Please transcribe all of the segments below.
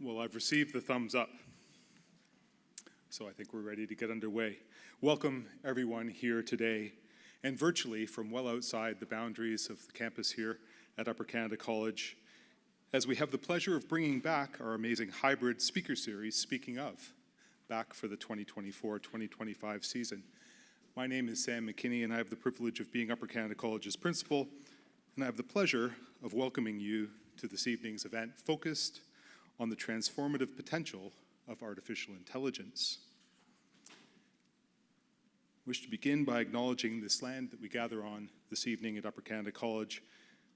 Well, I've received the thumbs up, so I think we're ready to get underway. Welcome everyone here today, and virtually from well outside the boundaries of the campus here at Upper Canada College, as we have the pleasure of bringing back our amazing hybrid speaker series, Speaking Of, back for the 2024-2025 season. My name is Sam McKinney, and I have the privilege of being Upper Canada College's principal, and I have the pleasure of welcoming you to this evening's event focused on the transformative potential of artificial intelligence. I wish to begin by acknowledging this land that we gather on this evening at Upper Canada College,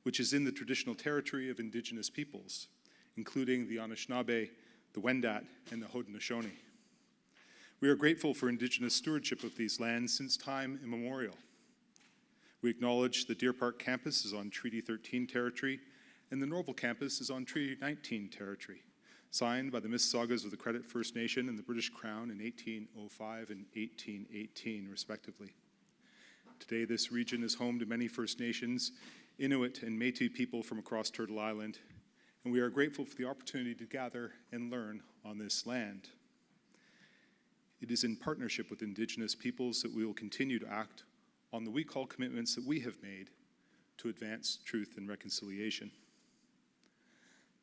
which is in the traditional territory of Indigenous peoples, including the Anishinaabe, the Wendat, and the Haudenosaunee. We are grateful for Indigenous stewardship of these lands since time immemorial. We acknowledge the Deer Park campus is on Treaty 13 territory, and the Norval campus is on Treaty 19 territory, signed by the Mississaugas of the Credit First Nation and the British Crown in 1805 and 1818, respectively. Today, this region is home to many First Nations, Inuit, and Métis people from across Turtle Island, and we are grateful for the opportunity to gather and learn on this land. It is in partnership with Indigenous peoples that we will continue to act on the we-call commitments that we have made to advance truth and reconciliation.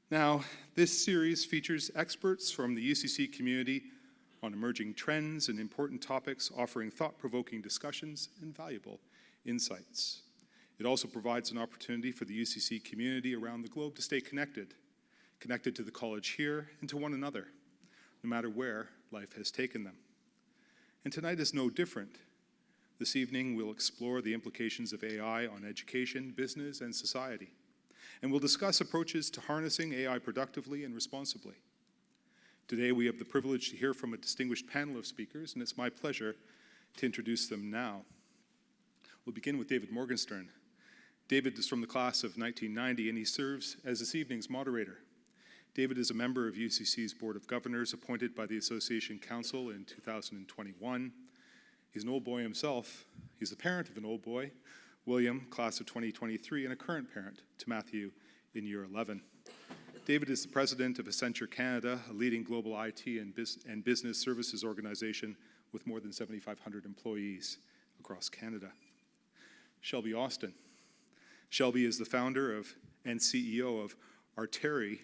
Now, this series features experts from the UCC community on emerging trends and important topics, offering thought-provoking discussions and valuable insights. It also provides an opportunity for the UCC community around the globe to stay connected to the college here and to one another, no matter where life has taken them. And tonight is no different. This evening, we'll explore the implications of AI on education, business, and society. And we'll discuss approaches to harnessing AI productively and responsibly. Today, we have the privilege to hear from a distinguished panel of speakers, and it's my pleasure to introduce them now. We'll begin with David Morgenstern. David is from the class of 1990, and he serves as this evening's moderator. David is a member of UCC's Board of Governors, appointed by the Association Council in 2021. He's an old boy himself. He's the parent of an old boy, William, class of 2023, and a current parent to Matthew in year 11. David is the president of Accenture Canada, a leading global IT and business services organization with more than 7,500 employees across Canada. Shelby Austin. Shelby is the founder and CEO of Arteri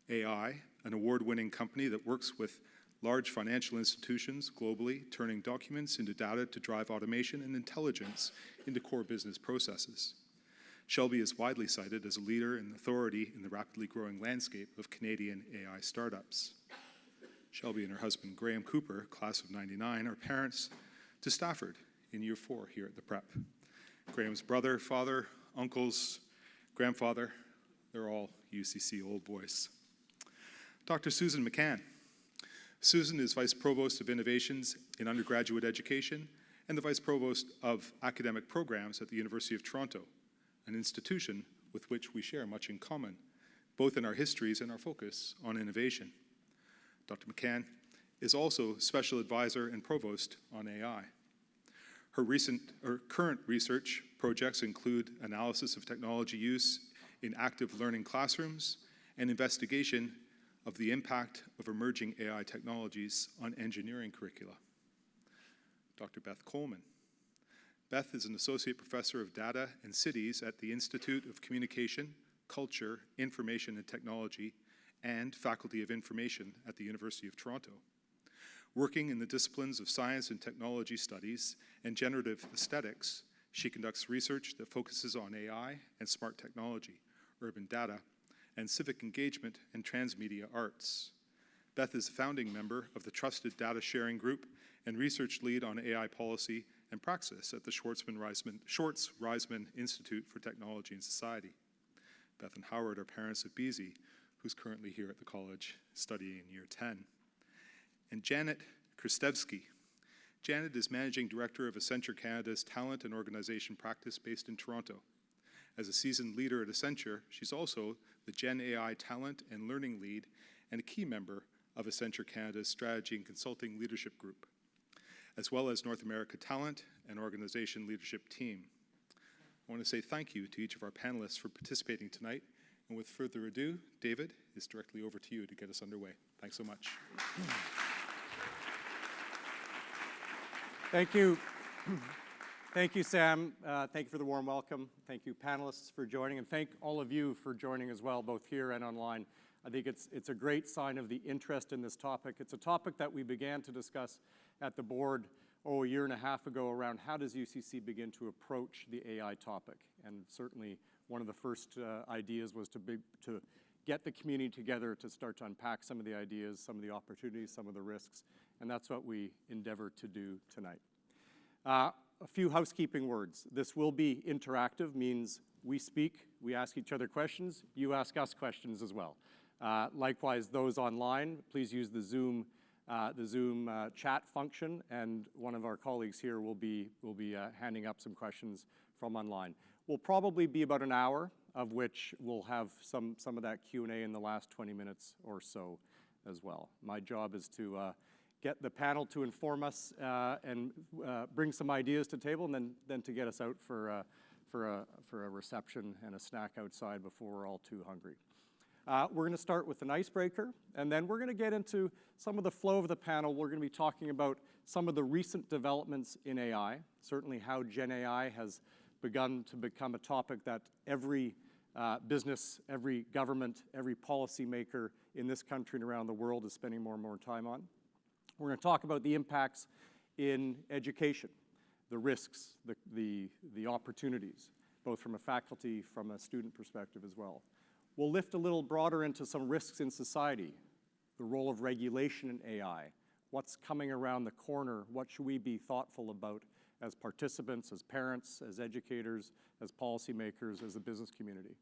AI, an award-winning company that works with large financial institutions globally, turning documents into data to drive automation and intelligence into core business processes. Shelby is widely cited as a leader and authority in the rapidly growing landscape of Canadian AI startups. Shelby and her husband, Graham Cooper, class of 99, are parents to Stafford in year 4 here at the Prep. Graham's brother, father, uncles, grandfather, they're all UCC old boys. Dr. Susan McCahan. Susan is Vice Provost of Innovations in Undergraduate Education and the Vice Provost of Academic Programs at the University of Toronto, an institution with which we share much in common, both in our histories and our focus on innovation. Dr. McCahan is also Special Advisor and Provost on AI. Her current research projects include analysis of technology use in active learning classrooms and investigation of the impact of emerging AI technologies on engineering curricula. Dr. Beth Coleman. Beth is an Associate Professor of Data and Cities at the Institute of Communication, Culture, Information and Technology, and Faculty of Information at the University of Toronto. Working in the disciplines of science and technology studies and generative aesthetics, she conducts research that focuses on AI and smart technology, urban data, and civic engagement and transmedia arts. Beth is a founding member of the Trusted Data Sharing Group and research lead on AI policy and praxis at the Schwartz-Reisman Institute for Technology and Society. Beth and Howard are parents of Beezy, who's currently here at the college studying in year 10. And Janet Krstevski. Janet is Managing Director of Accenture Canada's Talent and Organization Practice based in Toronto. As a seasoned leader at Accenture, she's also the Gen AI Talent and Learning Lead and a key member of Accenture Canada's Strategy and Consulting Leadership Group, as well as North America Talent and Organization Leadership Team. I want to say thank you to each of our panelists for participating tonight And with further ado, David, it's directly over to you to get us underway. Thanks so much. Thank you. Thank you, Sam. Thank you for the warm welcome. Thank you, panelists, for joining, and thank all of you for joining as well, both here and online. I think it's a great sign of the interest in this topic. It's a topic that we began to discuss at the board, a year and a half ago, around how does UCC begin to approach the AI topic. And certainly one of the first ideas was to get the community together to start to unpack some of the ideas, some of the opportunities, some of the risks, and that's what we endeavor to do tonight. A few housekeeping words. This will be interactive, means we speak, we ask each other questions, you ask us questions as well. Likewise, those online, please use the Zoom chat function, and one of our colleagues here will be handing up some questions from online. We'll probably be about an hour, of which we'll have some of that Q&A in the last 20 minutes or so as well. My job is to get the panel to inform us and bring some ideas to the table, and then to get us out for a reception and a snack outside before we're all too hungry. We're going to start with an icebreaker, and then we're going to get into some of the flow of the panel. We're going to be talking about some of the recent developments in AI, certainly how Gen AI has begun to become a topic that every business, every government, every policymaker in this country and around the world is spending more and more time on. We're going to talk about the impacts in education, the risks, the opportunities, both from a faculty, from a student perspective as well. We'll lift a little broader into some risks in society, the role of regulation in AI, what's coming around the corner, what should we be thoughtful about as participants, as parents, as educators, as policymakers, as a business community.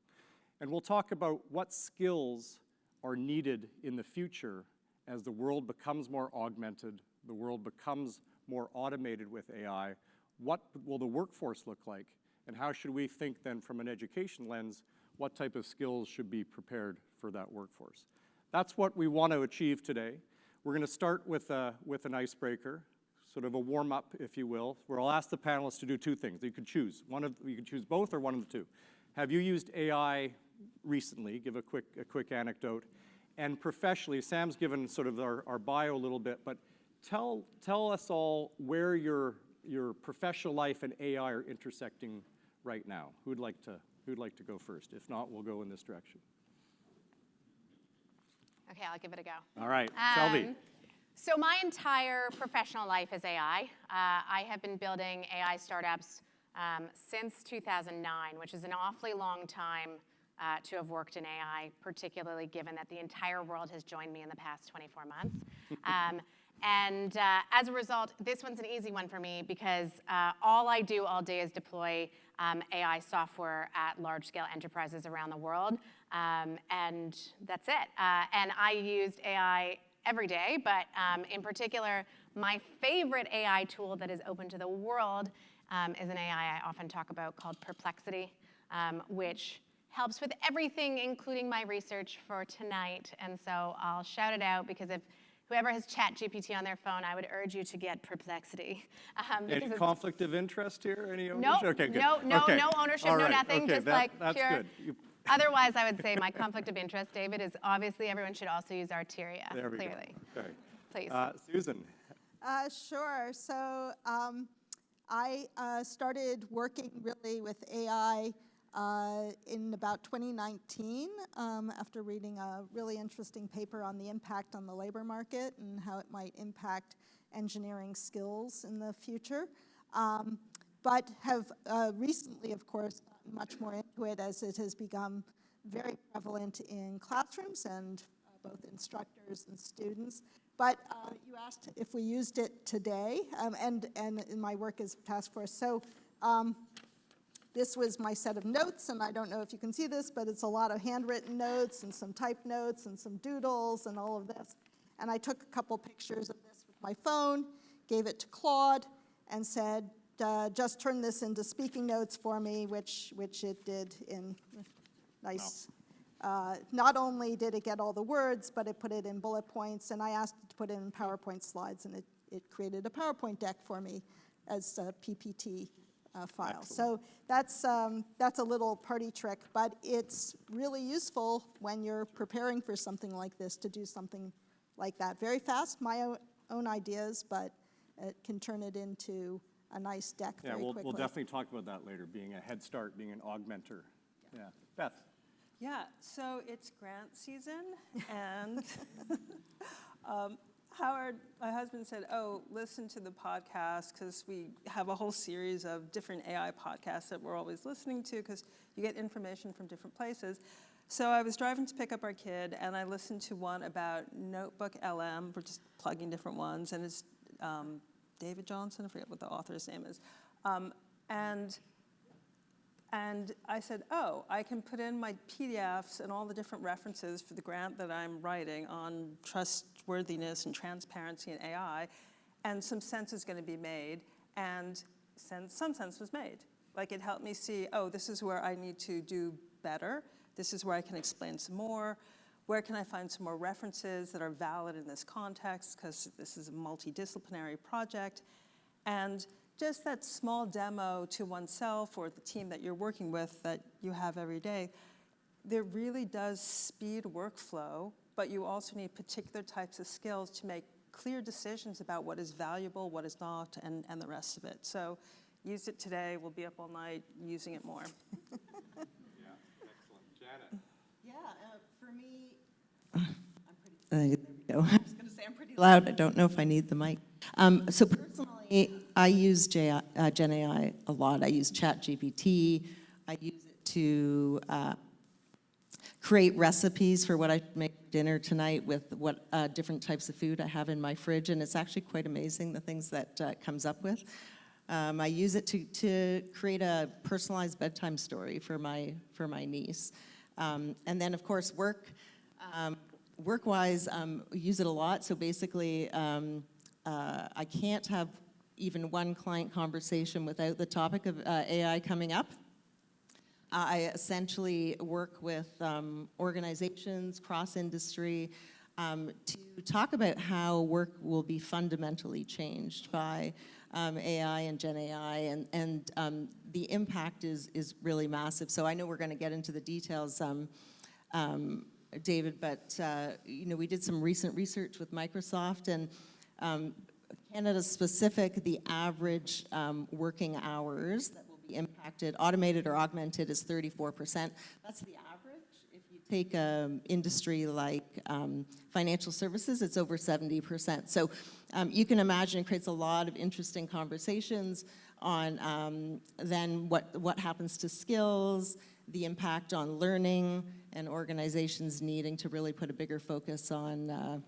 And we'll talk about what skills are needed in the future as the world becomes more augmented, the world becomes more automated with AI. What will the workforce look like? And how should we think then from an education lens, what type of skills should be prepared for that workforce? That's what we want to achieve today. We're going to start with an icebreaker, sort of a warm-up, if you will, where I'll ask the panelists to do two things. You can choose. You can choose both or one of the two. Have you used AI recently? Give a quick anecdote. And professionally, Sam's given sort of our bio a little bit, but tell us all where your professional life and AI are intersecting right now. Who'd like to go first? If not, we'll go in this direction. Okay, I'll give it a go. All right, Shelby. So my entire professional life is AI. I have been building AI startups since 2009, which is an awfully long time to have worked in AI, particularly given that the entire world has joined me in the past 24 months. And as a result, this one's an easy one for me because all I do all day is deploy AI software at large-scale enterprises around the world, and that's it. And I used AI every day, but in particular, my favorite AI tool that is open to the world is an AI I often talk about called Perplexity, which helps with everything, including my research for tonight. And so I'll shout it out because if whoever has ChatGPT on their phone, I would urge you to get Perplexity. Any conflict of interest here? Any ownership? Nope, Okay, good. no ownership, All no right. nothing, Okay, just that's pure. good. Otherwise, I would say my conflict of interest, David, is obviously everyone should also use Arteria, There we clearly. go. Okay. Please. Susan. Sure. So I started working really with AI in about 2019 after reading a really interesting paper on the impact on the labor market and how it might impact engineering skills in the future. But have recently, of course, gotten much more into it as it has become very prevalent in classrooms and both instructors and students. But you asked if we used it today, and in my work as task force. So this was my set of notes, and I don't know if you can see this, but it's a lot of handwritten notes and some typed notes and some doodles and all of this. And I took a couple pictures of this with my phone, gave it to Claude, and said, just turn this into speaking notes for me, which it did in nice. Wow. Not only did it get all the words, but it put it in bullet points, and I asked it to put it in PowerPoint slides, and it created a PowerPoint deck for me as a PPT file. Excellent. So that's a little party trick, but it's really useful when you're preparing for something like this to do something like that. Very fast, my own ideas, but it can turn it into a nice deck very quickly. We'll definitely talk about that later, being a head start, being an augmenter. Yeah. Beth? Yeah, so it's grant season, and Howard, my husband, said, oh, listen to the podcast, because we have a whole series of different AI podcasts that we're always listening to, because you get information from different places. So I was driving to pick up our kid, and I listened to one about Notebook LM. We're just plugging different ones, and it's David Johnson, I forget what the author's name is. And I said, oh, I can put in my PDFs and all the different references for the grant that I'm writing on trustworthiness and transparency and AI, and some sense is going to be made, and some sense was made. Like, it helped me see, oh, this is where I need to do better. This is where I can explain some more. Where can I find some more references that are valid in this context, because this is a multidisciplinary project. And just that small demo to oneself or the team that you're working with that you have every day, there really does speed workflow, but you also need particular types of skills to make clear decisions about what is valuable, what is not, and the rest of it. So use it today. We'll be up all night using it more. Yeah, excellent. Janet? Yeah, for me, there we go. I was going to say I'm pretty loud. I don't know if I need the mic. So personally, I use Gen AI a lot. I use ChatGPT. I use it to create recipes for what I make for dinner tonight with what different types of food I have in my fridge, and it's actually quite amazing the things that it comes up with. I use it to create a personalized bedtime story for my niece. And then, of course, work-wise, use it a lot. So basically, I can't have even one client conversation without the topic of AI coming up. I essentially work with organizations, cross-industry, to talk about how work will be fundamentally changed by AI and Gen AI, and the impact is really massive. So I know we're going to get into the details, David, but we did some recent research with Microsoft, and Canada specific, the average working hours that will be impacted, automated or augmented, is 34%. That's the average. If you take an industry like financial services, it's over 70%. So you can imagine it creates a lot of interesting conversations on then what happens to skills, the impact on learning, and organizations needing to really put a bigger focus on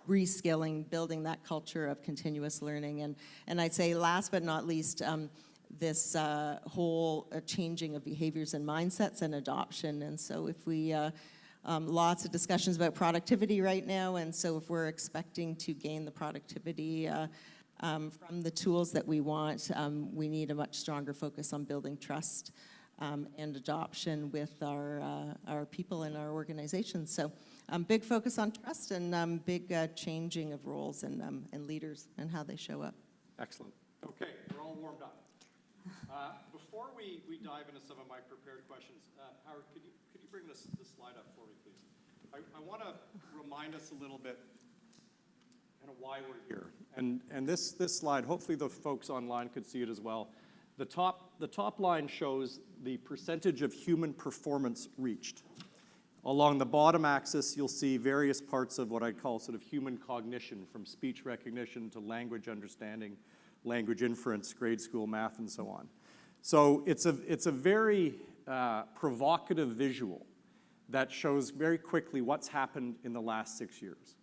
reskilling, building that culture of continuous learning. And I'd say last but not least, this whole changing of behaviors and mindsets and adoption. And so if we, lots of discussions about productivity right now, and so if we're expecting to gain the productivity from the tools that we want, we need a much stronger focus on building trust and adoption with our people and our organizations. So big focus on trust and big changing of roles and leaders and how they show up. Excellent. Okay, we're all warmed up. Before we dive into some of my prepared questions, Howard, could you bring this slide up for me, please? I want to remind us a little bit kind of why we're here. And this slide, hopefully the folks online could see it as well. The top line shows the percentage of human performance reached. Along the bottom axis, you'll see various parts of what I call sort of human cognition, from speech recognition to language understanding, language inference, grade school math, and so on. So it's a very provocative visual that shows very quickly what's happened in the last 6 years.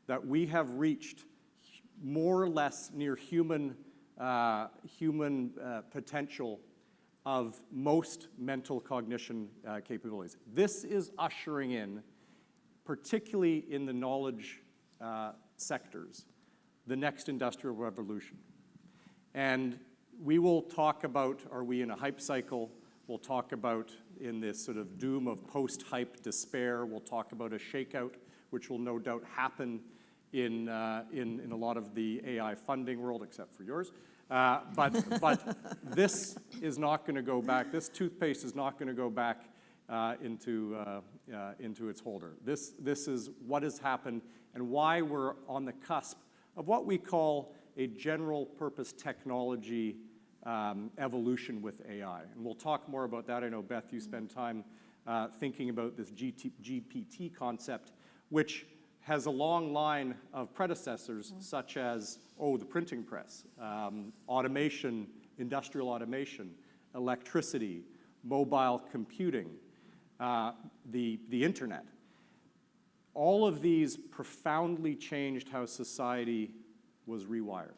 That we have reached more or less near human potential of most mental cognition capabilities. This is ushering in, particularly in the knowledge sectors, the next industrial revolution. And we will talk about, are we in a hype cycle? We'll talk about in this sort of doom of post-hype despair. We'll talk about a shakeout, which will no doubt happen in a lot of the AI funding world, except for yours. But this is not going to go back. This toothpaste is not going to go back into its holder. This is what has happened and why we're on the cusp of what we call a general purpose technology evolution with AI. And we'll talk more about that. I know, Beth, you spend time thinking about this GPT concept, which has a long line of predecessors, such as, the printing press, automation, industrial automation, electricity, mobile computing, the internet. All of these profoundly changed how society was rewired,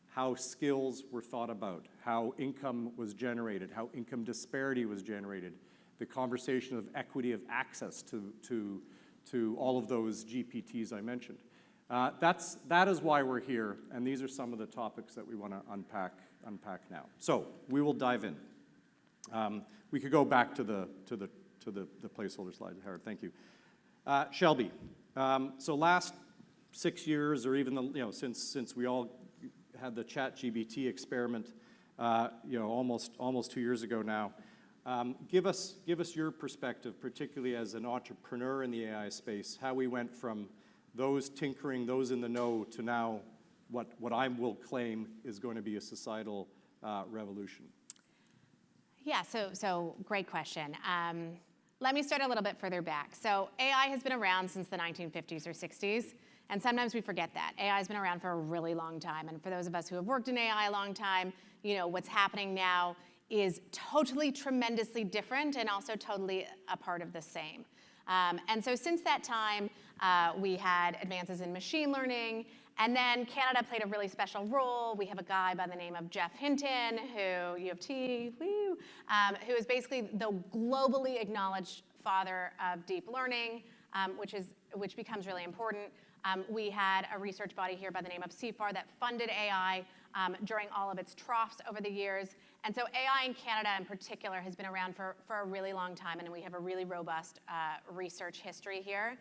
how skills were thought about, how income was generated, how income disparity was generated, the conversation of equity of access to all of those GPTs I mentioned. That is why we're here, and these are some of the topics that we want to unpack now. So we will dive in. We could go back to the placeholder slide, Howard. Thank you, Shelby. So last 6 years, or even since we all had the ChatGPT experiment, almost 2 years ago now. Give us your perspective, particularly as an entrepreneur in the AI space, how we went from those tinkering, those in the know, to now what I will claim is going to be a societal revolution. Yeah, so great question. Let me start a little bit further back. So AI has been around since the 1950s or 60s, and sometimes we forget that. AI has been around for a really long time, and for those of us who have worked in AI a long time, what's happening now is totally tremendously different and also totally a part of the same. And so since that time, we had advances in machine learning, and then Canada played a really special role. We have a guy by the name of Geoff Hinton, who, U of T, who is basically the globally acknowledged father of deep learning, which becomes really important. We had a research body here by the name of CFAR that funded AI during all of its troughs over the years. And so AI in Canada in particular has been around for a really long time, and we have a really robust research history here.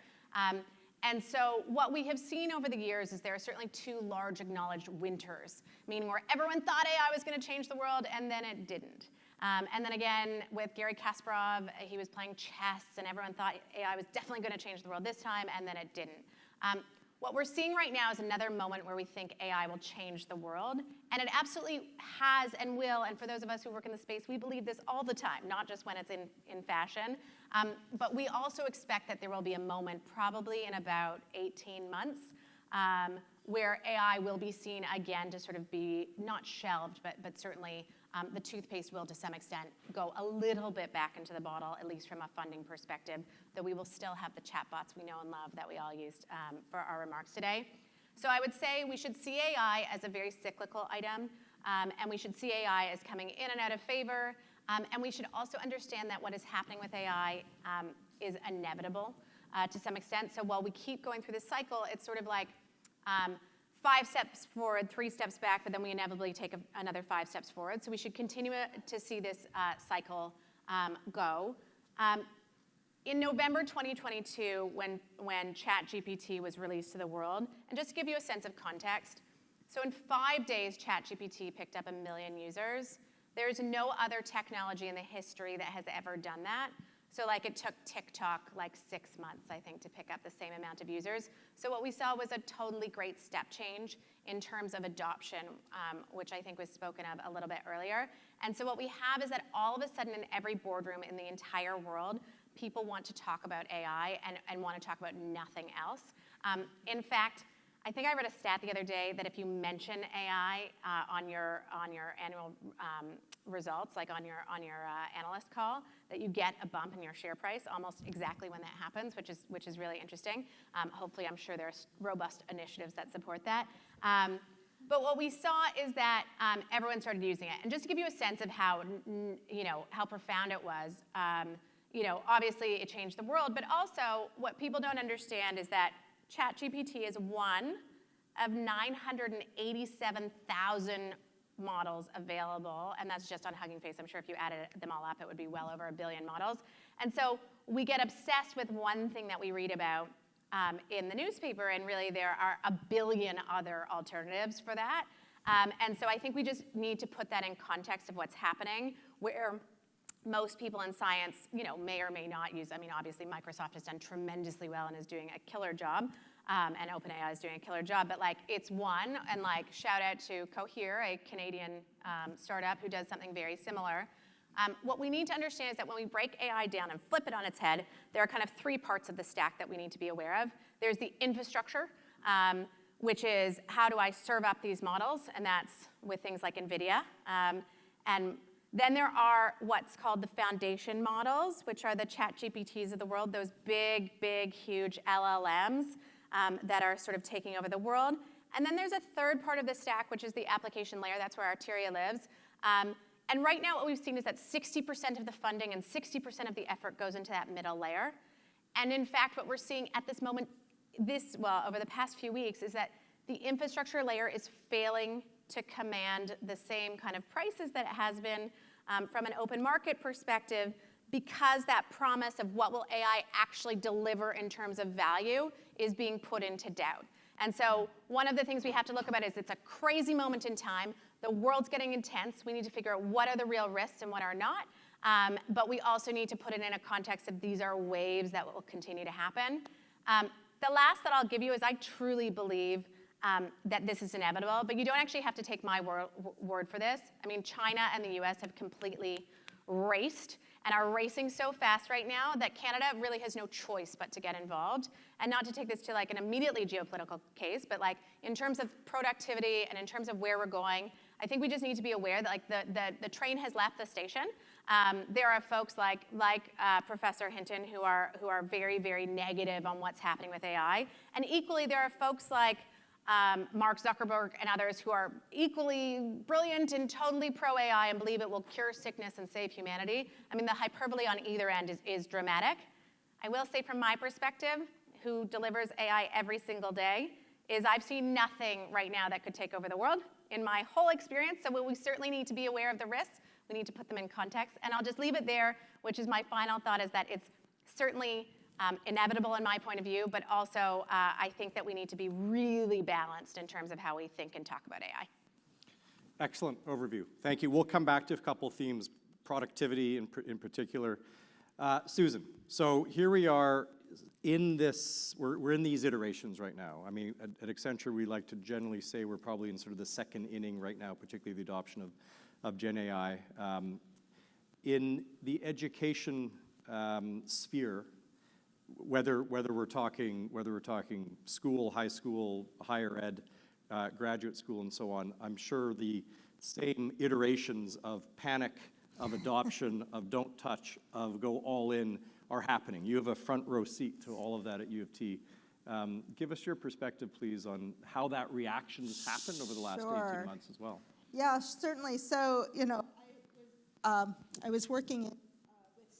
And so what we have seen over the years is there are certainly two large acknowledged winters, meaning where everyone thought AI was going to change the world, and then it didn't. And then again, with Garry Kasparov, he was playing chess, and everyone thought AI was definitely going to change the world this time, and then it didn't. What we're seeing right now is another moment where we think AI will change the world, and it absolutely has and will, and for those of us who work in the space, we believe this all the time, not just when it's in fashion. But we also expect that there will be a moment, probably in about 18 months, where AI will be seen again to sort of be not shelved, but certainly the toothpaste will, to some extent, go a little bit back into the bottle, at least from a funding perspective, though we will still have the chatbots we know and love that we all used for our remarks today. So I would say we should see AI as a very cyclical item, and we should see AI as coming in and out of favor, and we should also understand that what is happening with AI is inevitable to some extent. So while we keep going through this cycle, it's sort of like 5 steps forward, 3 steps back, but then we inevitably take another 5 steps forward. So we should continue to see this cycle go. In November 2022, when ChatGPT was released to the world, and just to give you a sense of context, so in 5 days, ChatGPT picked up 1 million users. There is no other technology in the history that has ever done that. So it took TikTok 6 months, I think, to pick up the same amount of users. So what we saw was a totally great step change in terms of adoption, which I think was spoken of a little bit earlier. And so what we have is that all of a sudden in every boardroom in the entire world, people want to talk about AI and want to talk about nothing else. In fact, I think I read a stat the other day that if you mention AI on your annual results, like on your analyst call, that you get a bump in your share price almost exactly when that happens, which is really interesting. Hopefully, I'm sure there's robust initiatives that support that. But what we saw is that everyone started using it, and just to give you a sense of how profound it was. Obviously it changed the world, but also what people don't understand is that ChatGPT is one of 987,000 models available, and that's just on Hugging Face. I'm sure if you added them all up, it would be well over 1 billion models. And so we get obsessed with one thing that we read about in the newspaper, and really there are 1 billion other alternatives for that. And so I think we just need to put that in context of what's happening, where most people in science, may or may not use. I mean, obviously Microsoft has done tremendously well and is doing a killer job, and OpenAI is doing a killer job. But it's one, and shout out to Cohere, a Canadian startup who does something very similar. What we need to understand is that when we break AI down and flip it on its head, there are kind of three parts of the stack that we need to be aware of. There's the infrastructure, which is how do I serve up these models, and that's with things like NVIDIA. And then there are what's called the foundation models, which are the ChatGPTs of the world, those big, huge LLMs that are sort of taking over the world. And then there's a third part of the stack, which is the application layer. That's where Arteria lives. And right now what we've seen is that 60% of the funding and 60% of the effort goes into that middle layer. And in fact, what we're seeing at this moment, over the past few weeks, is that the infrastructure layer is failing to command the same kind of prices that it has been from an open market perspective, because that promise of what will AI actually deliver in terms of value is being put into doubt. And so one of the things we have to look about is it's a crazy moment in time. The world's getting intense. We need to figure out what are the real risks and what are not. But we also need to put it in a context of these are waves that will continue to happen. The last that I'll give you is I truly believe that this is inevitable, but you don't actually have to take my word for this. I mean, China and the US have completely raced and are racing so fast right now that Canada really has no choice but to get involved. And not to take this to an immediately geopolitical case, but in terms of productivity and in terms of where we're going, I think we just need to be aware that the train has left the station. There are folks like Professor Hinton who are very, very negative on what's happening with AI. And equally, there are folks like Mark Zuckerberg and others who are equally brilliant and totally pro-AI and believe it will cure sickness and save humanity. I mean, the hyperbole on either end is dramatic. I will say from my perspective, who delivers AI every single day, is I've seen nothing right now that could take over the world in my whole experience. So we certainly need to be aware of the risks. We need to put them in context. And I'll just leave it there, which is my final thought, is that it's certainly inevitable in my point of view, but also I think that we need to be really balanced in terms of how we think and talk about AI. Excellent overview. Thank you. We'll come back to a couple themes, productivity in particular. Susan, so here we are in this, we're in these iterations right now. I mean, at Accenture, we like to generally say we're probably in sort of the second inning right now, particularly the adoption of Gen AI. In the education sphere, whether we're talking school, high school, higher ed, graduate school, and so on, I'm sure the same iterations of panic, of adoption, of don't touch, of go all in are happening. You have a front row seat to all of that at U of T. Give us your perspective, please, on how that reaction has happened over the last 18 months as well. Yeah, certainly. So, I was working with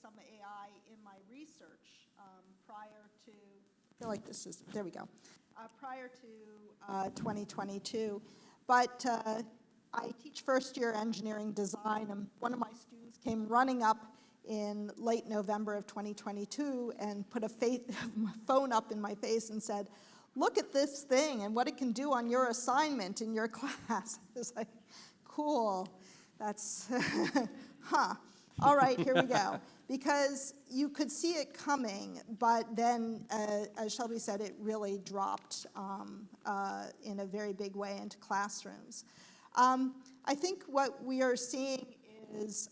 some AI in my research prior to, I feel like this is, there we go, prior to 2022. But I teach first-year engineering design, and one of my students came running up in late November of 2022 and put a phone up in my face and said, "Look at this thing and what it can do on your assignment in your class." I was like, cool, that's, all right, here we go. Because you could see it coming, but then, as Shelby said, it really dropped in a very big way into classrooms. I think what we are seeing is,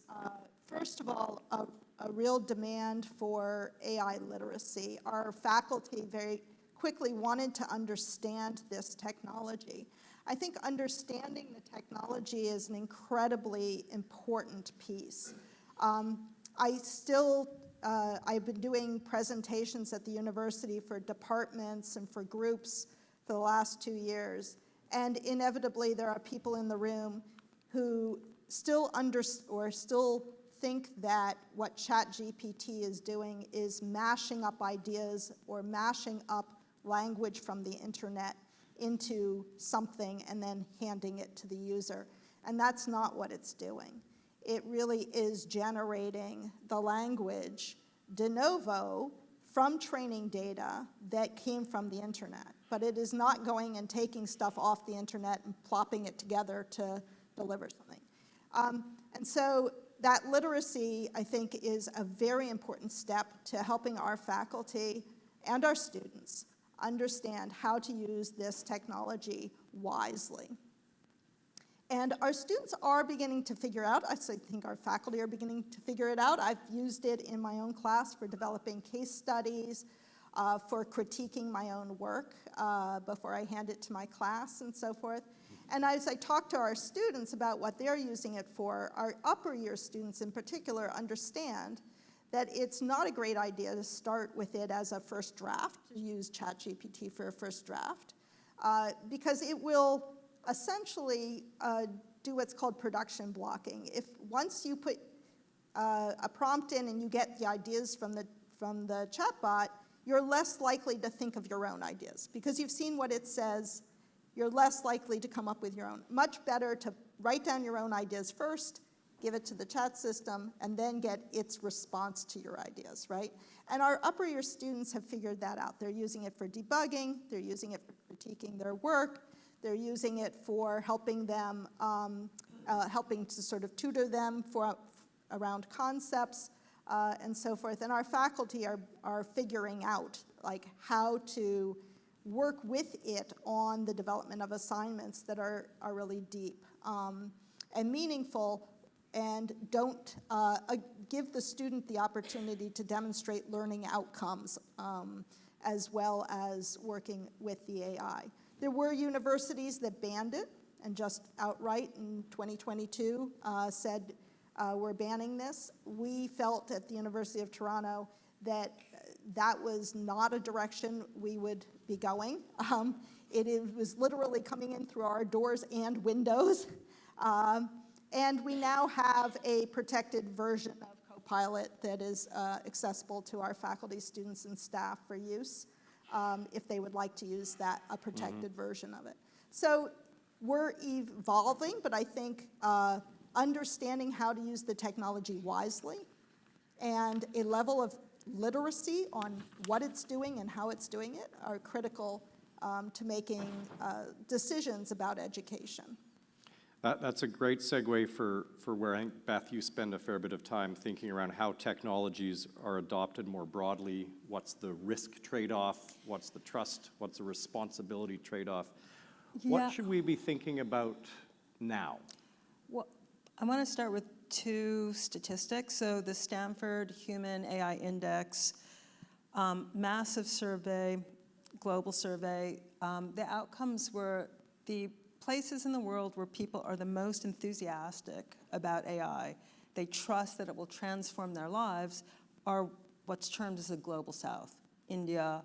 first of all, a real demand for AI literacy. Our faculty very quickly wanted to understand this technology. I think understanding the technology is an incredibly important piece. I've been doing presentations at the university for departments and for groups for the last 2 years, and inevitably there are people in the room who still think that what ChatGPT is doing is mashing up ideas or mashing up language from the internet into something and then handing it to the user. And that's not what it's doing. It really is generating the language de novo from training data that came from the internet, but it is not going and taking stuff off the internet and plopping it together to deliver something. And so that literacy, I think, is a very important step to helping our faculty and our students understand how to use this technology wisely. And our students are beginning to figure out, I think our faculty are beginning to figure it out. I've used it in my own class for developing case studies, for critiquing my own work before I hand it to my class and so forth. And as I talk to our students about what they're using it for, our upper year students in particular understand that it's not a great idea to start with it as a first draft, to use ChatGPT for a first draft, because it will essentially do what's called production blocking. If once you put a prompt in and you get the ideas from the chatbot, you're less likely to think of your own ideas. Because you've seen what it says, you're less likely to come up with your own. Much better to write down your own ideas first, give it to the chat system, and then get its response to your ideas, right? And our upper year students have figured that out. They're using it for debugging, they're using it for critiquing their work, they're using it for helping them, helping to sort of tutor them around concepts and so forth. And our faculty are figuring out like how to work with it on the development of assignments that are really deep and meaningful, and don't give the student the opportunity to demonstrate learning outcomes as well as working with the AI. There were universities that banned it and just outright in 2022 said we're banning this. We felt at the University of Toronto that that was not a direction we would be going. It was literally coming in through our doors and windows. And we now have a protected version of Copilot that is accessible to our faculty, students, and staff for use if they would like to use a protected version of it. So we're evolving, but I think understanding how to use the technology wisely and a level of literacy on what it's doing and how it's doing it are critical to making decisions about education. That's a great segue for where, I think, Beth, you spend a fair bit of time thinking around how technologies are adopted more broadly. What's the risk trade-off? What's the trust? What's the responsibility trade-off? Yeah. What should we be thinking about now? Well, I want to start with two statistics. So the Stanford Human AI Index, massive survey, global survey. The outcomes were the places in the world where people are the most enthusiastic about AI, they trust that it will transform their lives, are what's termed as the global south: India,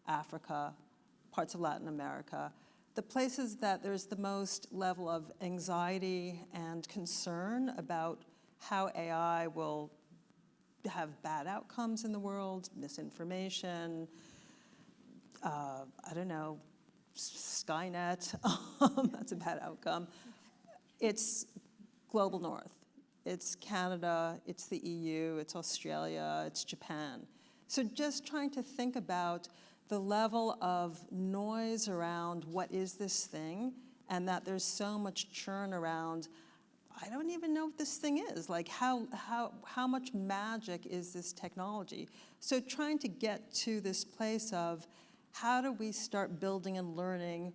Africa, parts of Latin America. The places that there's the most level of anxiety and concern about how AI will have bad outcomes in the world, misinformation, I don't know, Skynet, that's a bad outcome. It's global north. It's Canada, it's the EU, it's Australia, it's Japan. So just trying to think about the level of noise around what is this thing, and that there's so much churn around, I don't even know what this thing is. Like how much magic is this technology? So trying to get to this place of how do we start building and learning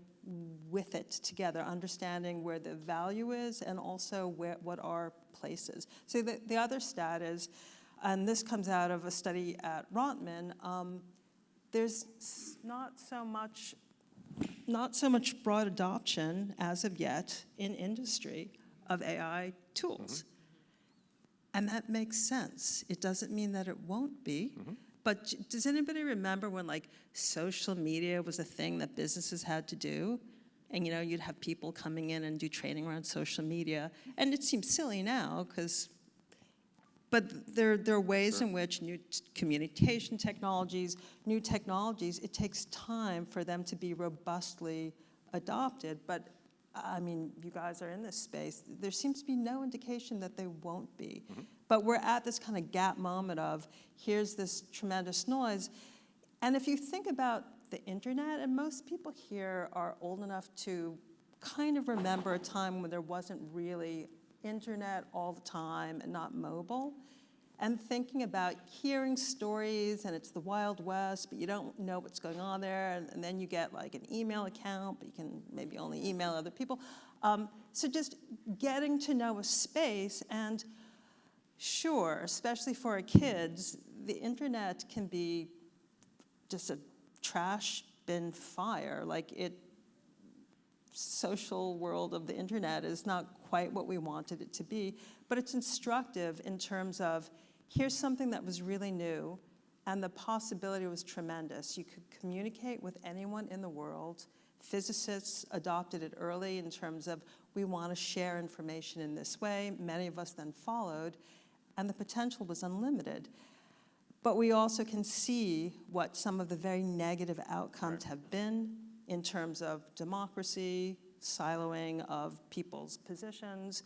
with it together, understanding where the value is and also what our place is. So the other stat is, and this comes out of a study at Rotman, there's not so much broad adoption as of yet in industry of AI tools. And that makes sense. It doesn't mean that it won't be. But does anybody remember when like social media was a thing that businesses had to do? And you'd have people coming in and do training around social media. And it seems silly now but there are ways in which new communication technologies, new technologies, it takes time for them to be robustly adopted. But I mean, you guys are in this space. There seems to be no indication that they won't be. But we're at this kind of gap moment of, here's this tremendous noise. And if you think about the internet, and most people here are old enough to kind of remember a time when there wasn't really internet all the time and not mobile, and thinking about hearing stories and it's the Wild West, but you don't know what's going on there, and then you get like an email account, but you can maybe only email other people. So just getting to know a space, and sure, especially for our kids, the internet can be just a trash bin fire. Like social world of the internet is not quite what we wanted it to be, but it's instructive in terms of here's something that was really new, and the possibility was tremendous. You could communicate with anyone in the world. Physicists adopted it early in terms of we want to share information in this way. Many of us then followed, and the potential was unlimited. But we also can see what some of the very negative outcomes have been in terms of democracy, siloing of people's positions,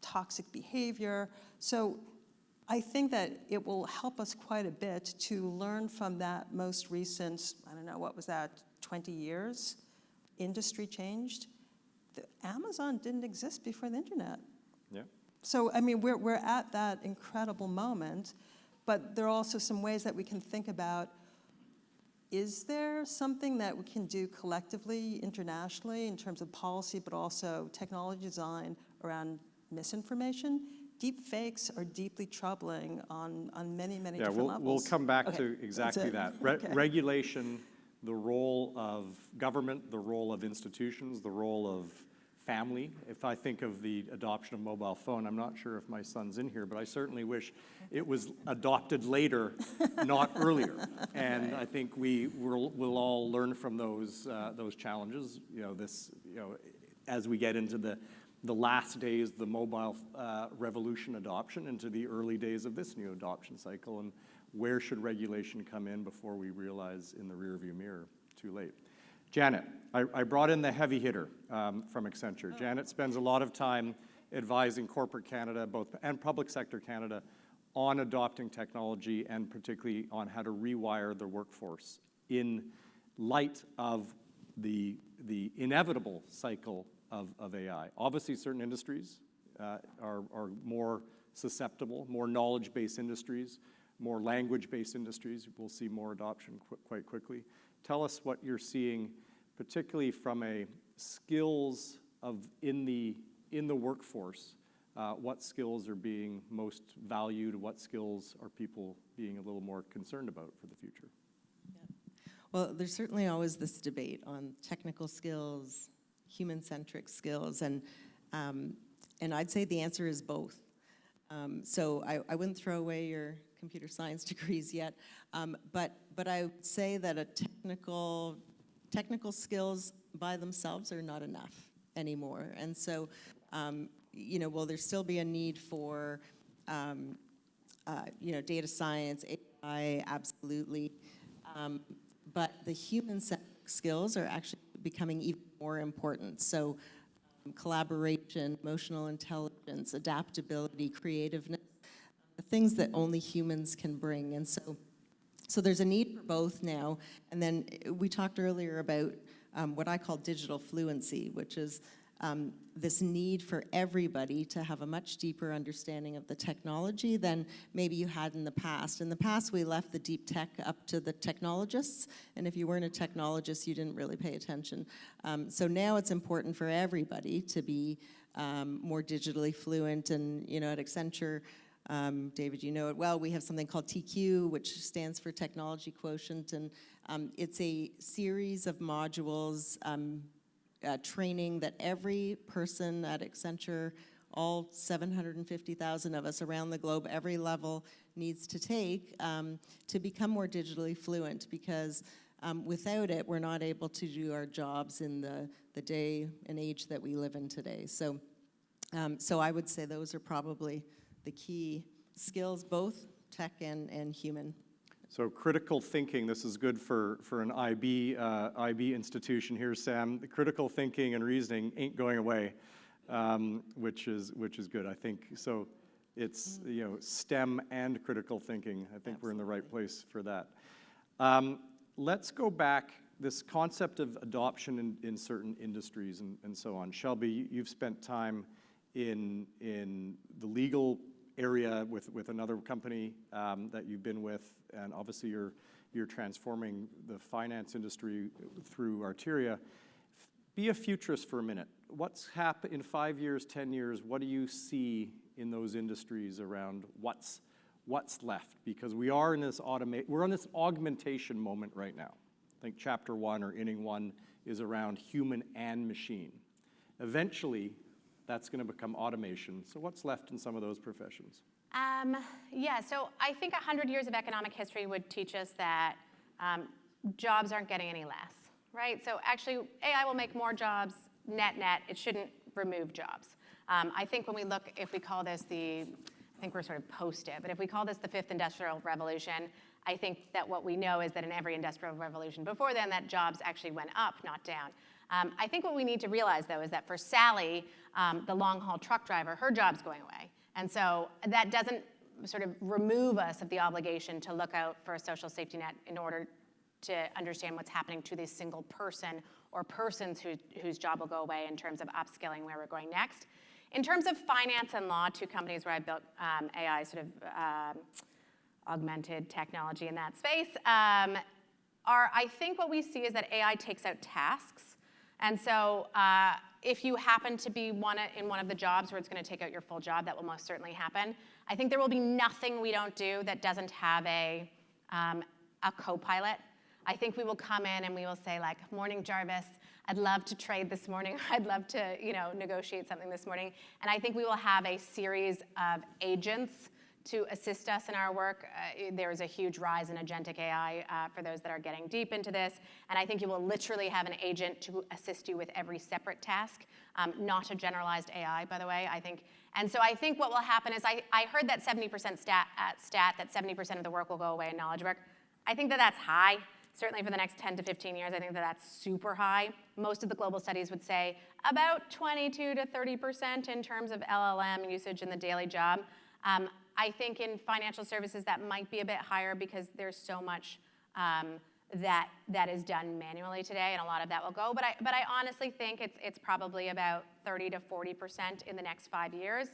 toxic behavior. So I think that it will help us quite a bit to learn from that most recent, I don't know, what was that, 20 years? Industry changed. Amazon didn't exist before the internet. Yeah. So, I mean, we're at that incredible moment, but there are also some ways that we can think about, is there something that we can do collectively, internationally, in terms of policy, but also technology design around misinformation? Deep fakes are deeply troubling on many, many different levels. We'll come back to Okay, exactly that. Regulation, the role of government, the role of institutions, the role of family. If I think of the adoption of mobile phone, I'm not sure if my son's in here, but I certainly wish it was adopted later, not earlier. And I think we'll all learn from those challenges. As we get into the last days, the mobile revolution adoption, into the early days of this new adoption cycle, and where should regulation come in before we realize in the rearview mirror, too late. Janet, I brought in the heavy hitter from Accenture. Janet spends a lot of time advising corporate Canada and public sector Canada on adopting technology, and particularly on how to rewire the workforce in light of the inevitable cycle of AI. Obviously, certain industries are more susceptible, more knowledge-based industries, more language-based industries. We'll see more adoption quite quickly. Tell us what you're seeing, particularly from a skills in the workforce. What skills are being most valued? What skills are people being a little more concerned about for the future? Yeah. Well, there's certainly always this debate on technical skills, human-centric skills, and I'd say the answer is both. So I wouldn't throw away your computer science degrees yet, but I would say that technical skills by themselves are not enough anymore. And so, will there still be a need for, data science, AI, absolutely. But the human-centric skills are actually becoming even more important. So collaboration, emotional intelligence, adaptability, creativeness, the things that only humans can bring. And so there's a need for both now. And then we talked earlier about what I call digital fluency, which is this need for everybody to have a much deeper understanding of the technology than maybe you had in the past. In the past, we left the deep tech up to the technologists, and if you weren't a technologist, you didn't really pay attention. So now it's important for everybody to be more digitally fluent, and at Accenture, David, you know it well, we have something called TQ, which stands for Technology Quotient, and it's a series of modules, training that every person at Accenture, all 750,000 of us around the globe, every level, needs to take to become more digitally fluent, because without it, we're not able to do our jobs in the day and age that we live in today. So I would say those are probably the key skills, both tech and human. So critical thinking, this is good for an IB institution here, Sam. The critical thinking and reasoning ain't going away, which is good, I think. So it's STEM and critical thinking. I think we're in the right place for that. Let's go back, this concept of adoption in certain industries and so on. Shelby, you've spent time in the legal area with another company that you've been with, and obviously you're transforming the finance industry through Arteria. Be a futurist for a minute. What's happened in 5 years, 10 years? What do you see in those industries around what's left? Because we are in this we're on this augmentation moment right now. I think chapter 1 or inning 1 is around human and machine. Eventually, that's going to become automation. So what's left in some of those professions? Yeah, so I think 100 years of economic history would teach us that jobs aren't getting any less, right? So actually, AI will make more jobs net. It shouldn't remove jobs. I think when we look, if we call this I think we're sort of post it, but if we call this the 5th Industrial Revolution, I think that what we know is that in every industrial revolution before then, that jobs actually went up, not down. I think what we need to realize, though, is that for Sally, the long-haul truck driver, her job's going away. And so that doesn't sort of remove us of the obligation to look out for a social safety net in order to understand what's happening to this single person or persons whose job will go away in terms of upskilling where we're going next. In terms of finance and law, 2 companies where I built AI sort of augmented technology in that space, I think what we see is that AI takes out tasks. And so if you happen to be in one of the jobs where it's going to take out your full job, that will most certainly happen. I think there will be nothing we don't do that doesn't have a co-pilot. I think we will come in and we will say, like, morning, Jarvis, I'd love to trade this morning. I'd love to, negotiate something this morning. And I think we will have a series of agents to assist us in our work. There's a huge rise in agentic AI for those that are getting deep into this. And I think you will literally have an agent to assist you with every separate task, not a generalized AI, by the way. And so I think what will happen is I heard that 70% stat that 70% of the work will go away in knowledge work. I think that that's high. Certainly for the next 10 to 15 years, I think that that's super high. Most of the global studies would say about 22 to 30% in terms of LLM usage in the daily job. I think in financial services that might be a bit higher because there's so much that is done manually today, and a lot of that will go. But I honestly think it's probably about 30 to 40% in the next 5 years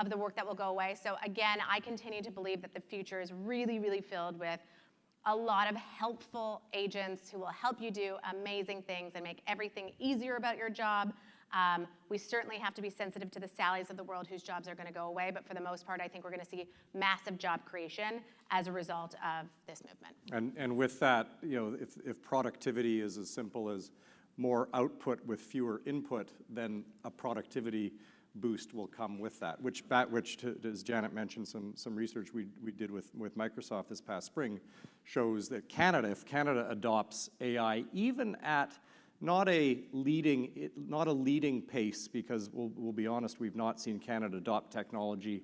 of the work that will go away. So again, I continue to believe that the future is really, really filled with a lot of helpful agents who will help you do amazing things and make everything easier about your job. We certainly have to be sensitive to the Sallys of the world whose jobs are going to go away, but for the most part, I think we're going to see massive job creation as a result of this movement. And with that, if productivity is as simple as more output with fewer input, then a productivity boost will come with that, which as Janet mentioned, some research we did with Microsoft this past spring shows that if Canada adopts AI, even at not a leading pace, because we'll be honest, we've not seen Canada adopt technology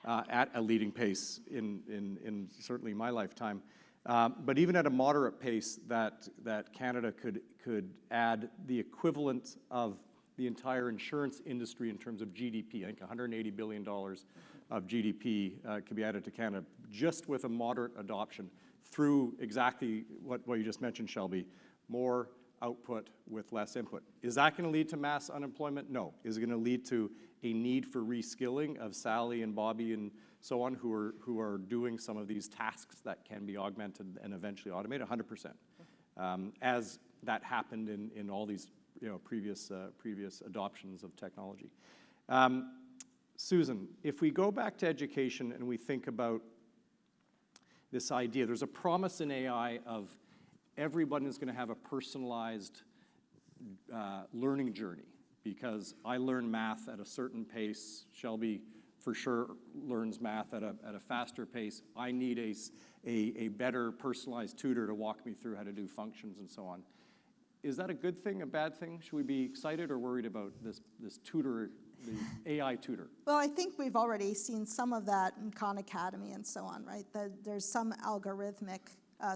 at a leading pace in certainly my lifetime, but even at a moderate pace, that Canada could add the equivalent of the entire insurance industry in terms of GDP. I think $180 billion of GDP could be added to Canada just with a moderate adoption through exactly what you just mentioned, Shelby, more output with less input. Is that going to lead to mass unemployment? No. Is it going to lead to a need for reskilling of Sally and Bobby and so on who are doing some of these tasks that can be augmented and eventually automated? 100%. As that happened in all these previous adoptions of technology. Susan, if we go back to education and we think about this idea, there's a promise in AI of everyone is going to have a personalized learning journey because I learn math at a certain pace. Shelby for sure learns math at a faster pace. I need a better personalized tutor to walk me through how to do functions and so on. Is that a good thing, a bad thing? Should we be excited or worried about this tutor, the AI tutor? Well, I think we've already seen some of that in Khan Academy and so on, right? There's some algorithmic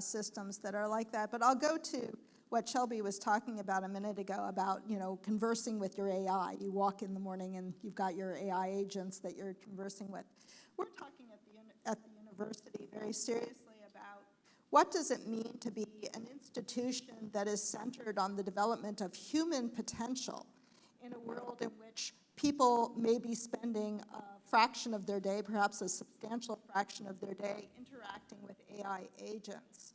systems that are like that. But I'll go to what Shelby was talking about a minute ago about, conversing with your AI. You walk in the morning and you've got your AI agents that you're conversing with. We're talking at the university very seriously about What does it mean to be an institution that is centered on the development of human potential in a world in which people may be spending a fraction of their day, perhaps a substantial fraction of their day, interacting with AI agents?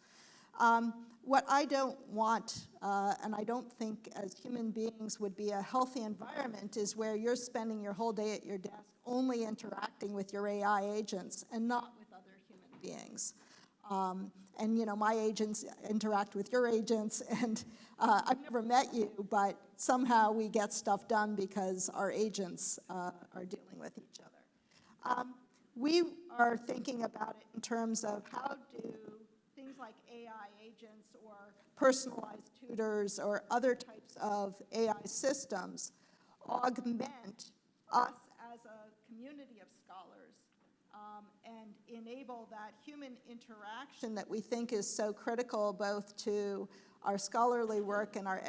What I don't want, and I don't think as human beings would be a healthy environment, is where you're spending your whole day at your desk only interacting with your AI agents and not with other human beings. And you know, my agents interact with your agents, and I've never met you, but somehow we get stuff done because our agents are dealing with each other. We are thinking about it in terms of how do things like AI agents or personalized tutors or other types of AI systems augment us as a community of scholars and enable that human interaction that we think is so critical both to our scholarly work and our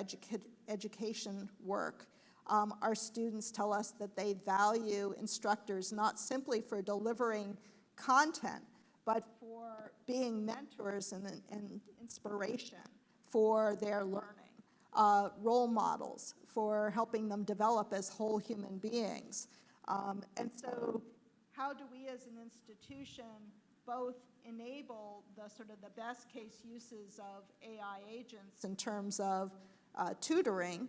education work. Our students tell us that they value instructors not simply for delivering content, but for being mentors and inspiration for their learning, role models for helping them develop as whole human beings. And so how do we as an institution both enable the sort of the best case uses of AI agents in terms of tutoring,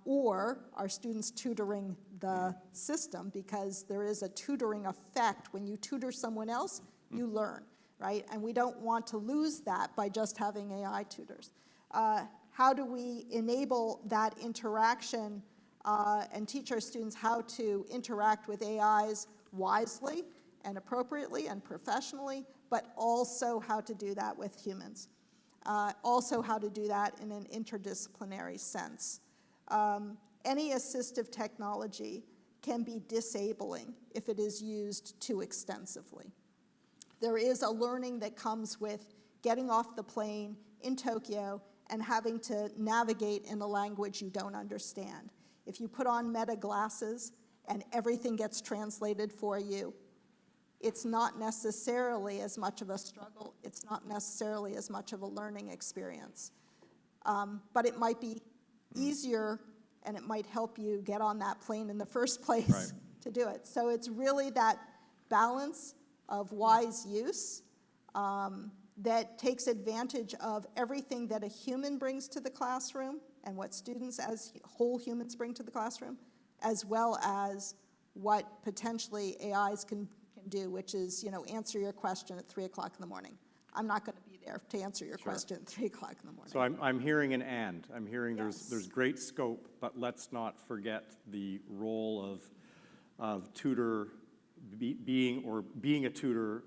or our students tutoring the system, because there is a tutoring effect. When you tutor someone else, you learn, right? And we don't want to lose that by just having AI tutors. How do we enable that interaction and teach our students how to interact with AIs wisely and appropriately and professionally, but also how to do that with humans. Also how to do that in an interdisciplinary sense. Any assistive technology can be disabling if it is used too extensively. There is a learning that comes with getting off the plane in Tokyo and having to navigate in a language you don't understand. If you put on Meta glasses and everything gets translated for you, it's not necessarily as much of a struggle. It's not necessarily as much of a learning experience. But it might be easier, and it might help you get on that plane in the first place to do it. So it's really that balance of wise use that takes advantage of everything that a human brings to the classroom and what students as whole humans bring to the classroom, as well as what potentially AIs can do, which is, you know, answer your question at 3 o'clock in the morning. I'm not going to be there to answer your question at 3 o'clock in the morning. So I'm hearing an and. I'm hearing Yes. there's great scope, but let's not forget the role of tutor being a tutor.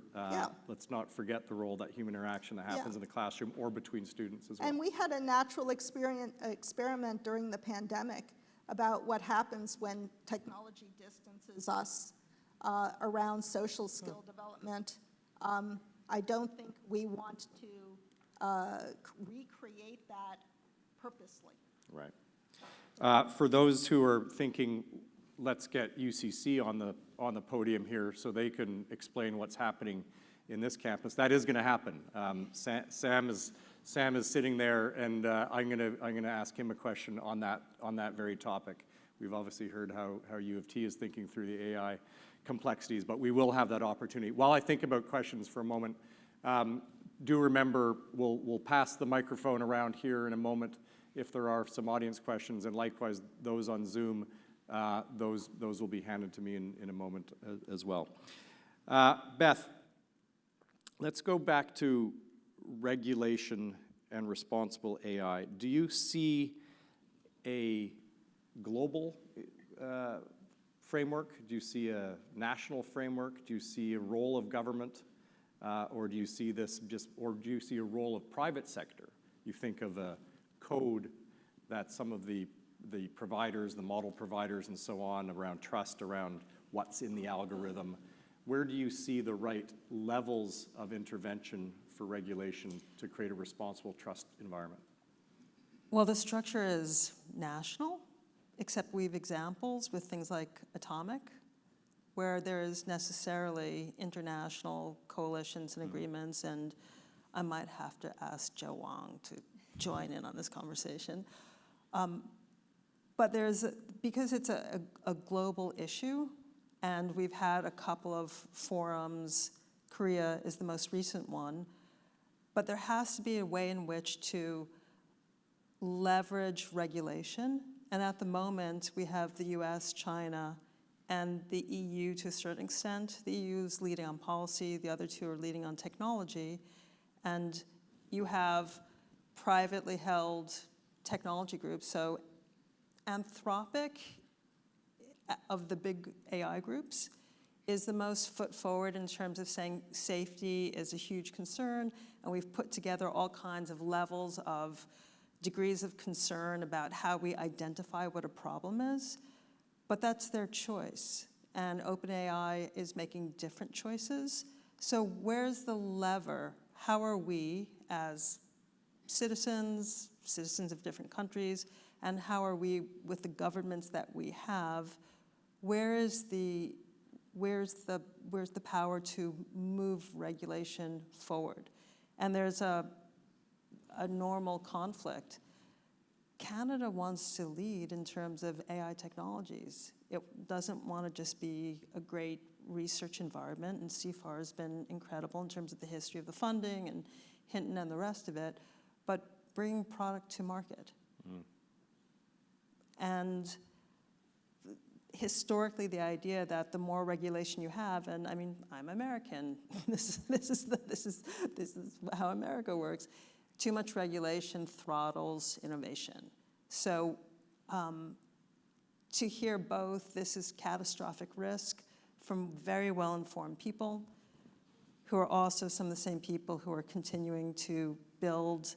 Let's not forget the role that human interaction that happens in the classroom or between students as well. And we had a natural experiment during the pandemic about what happens when technology distances us around social skill development. I don't think we want to recreate that purposely. Right. For those who are thinking, let's get UCC on the podium here so they can explain what's happening in this campus. That is going to happen. Sam is sitting there, and I'm going to ask him a question on that very topic. We've obviously heard how U of T is thinking through the AI complexities, but we will have that opportunity. While I think about questions for a moment, do remember we'll pass the microphone around here in a moment if there are some audience questions, and likewise those on Zoom, those will be handed to me in a moment as well. Beth, let's go back to regulation and responsible AI. Do you see a global framework? Do you see a national framework? Do you see a role of government? Or do you see do you see a role of private sector? You think of a code that some of the providers, the model providers and so on, around trust, around what's in the algorithm. Where do you see the right levels of intervention for regulation to create a responsible trust environment? Well, the structure is national, except we have examples with things like Atomic, where there is necessarily international coalitions and agreements and I might have to ask Joe Wong to join in on this conversation. But because it's a global issue, and we've had a couple of forums, Korea is the most recent one, but there has to be a way in which to leverage regulation. And at the moment, we have the US, China, and the EU to a certain extent. The EU is leading on policy, the other two are leading on technology. And you have privately held technology groups. So Anthropic, of the big AI groups, is the most foot forward in terms of saying safety is a huge concern, and we've put together all kinds of levels of degrees of concern about how we identify what a problem is, but that's their choice, and OpenAI is making different choices. So where's the lever? How are we as citizens of different countries, and how are we with the governments that we have? Where's the power to move regulation forward? And there's a normal conflict. Canada wants to lead in terms of AI technologies. It doesn't want to just be a great research environment, and CFAR has been incredible in terms of the history of the funding and Hinton and the rest of it, but bring product to market. And historically, the idea that the more regulation you have, and I mean, I'm American. This is how America works. Too much regulation throttles innovation. So, to hear both, this is catastrophic risk from very well-informed people, who are also some of the same people who are continuing to build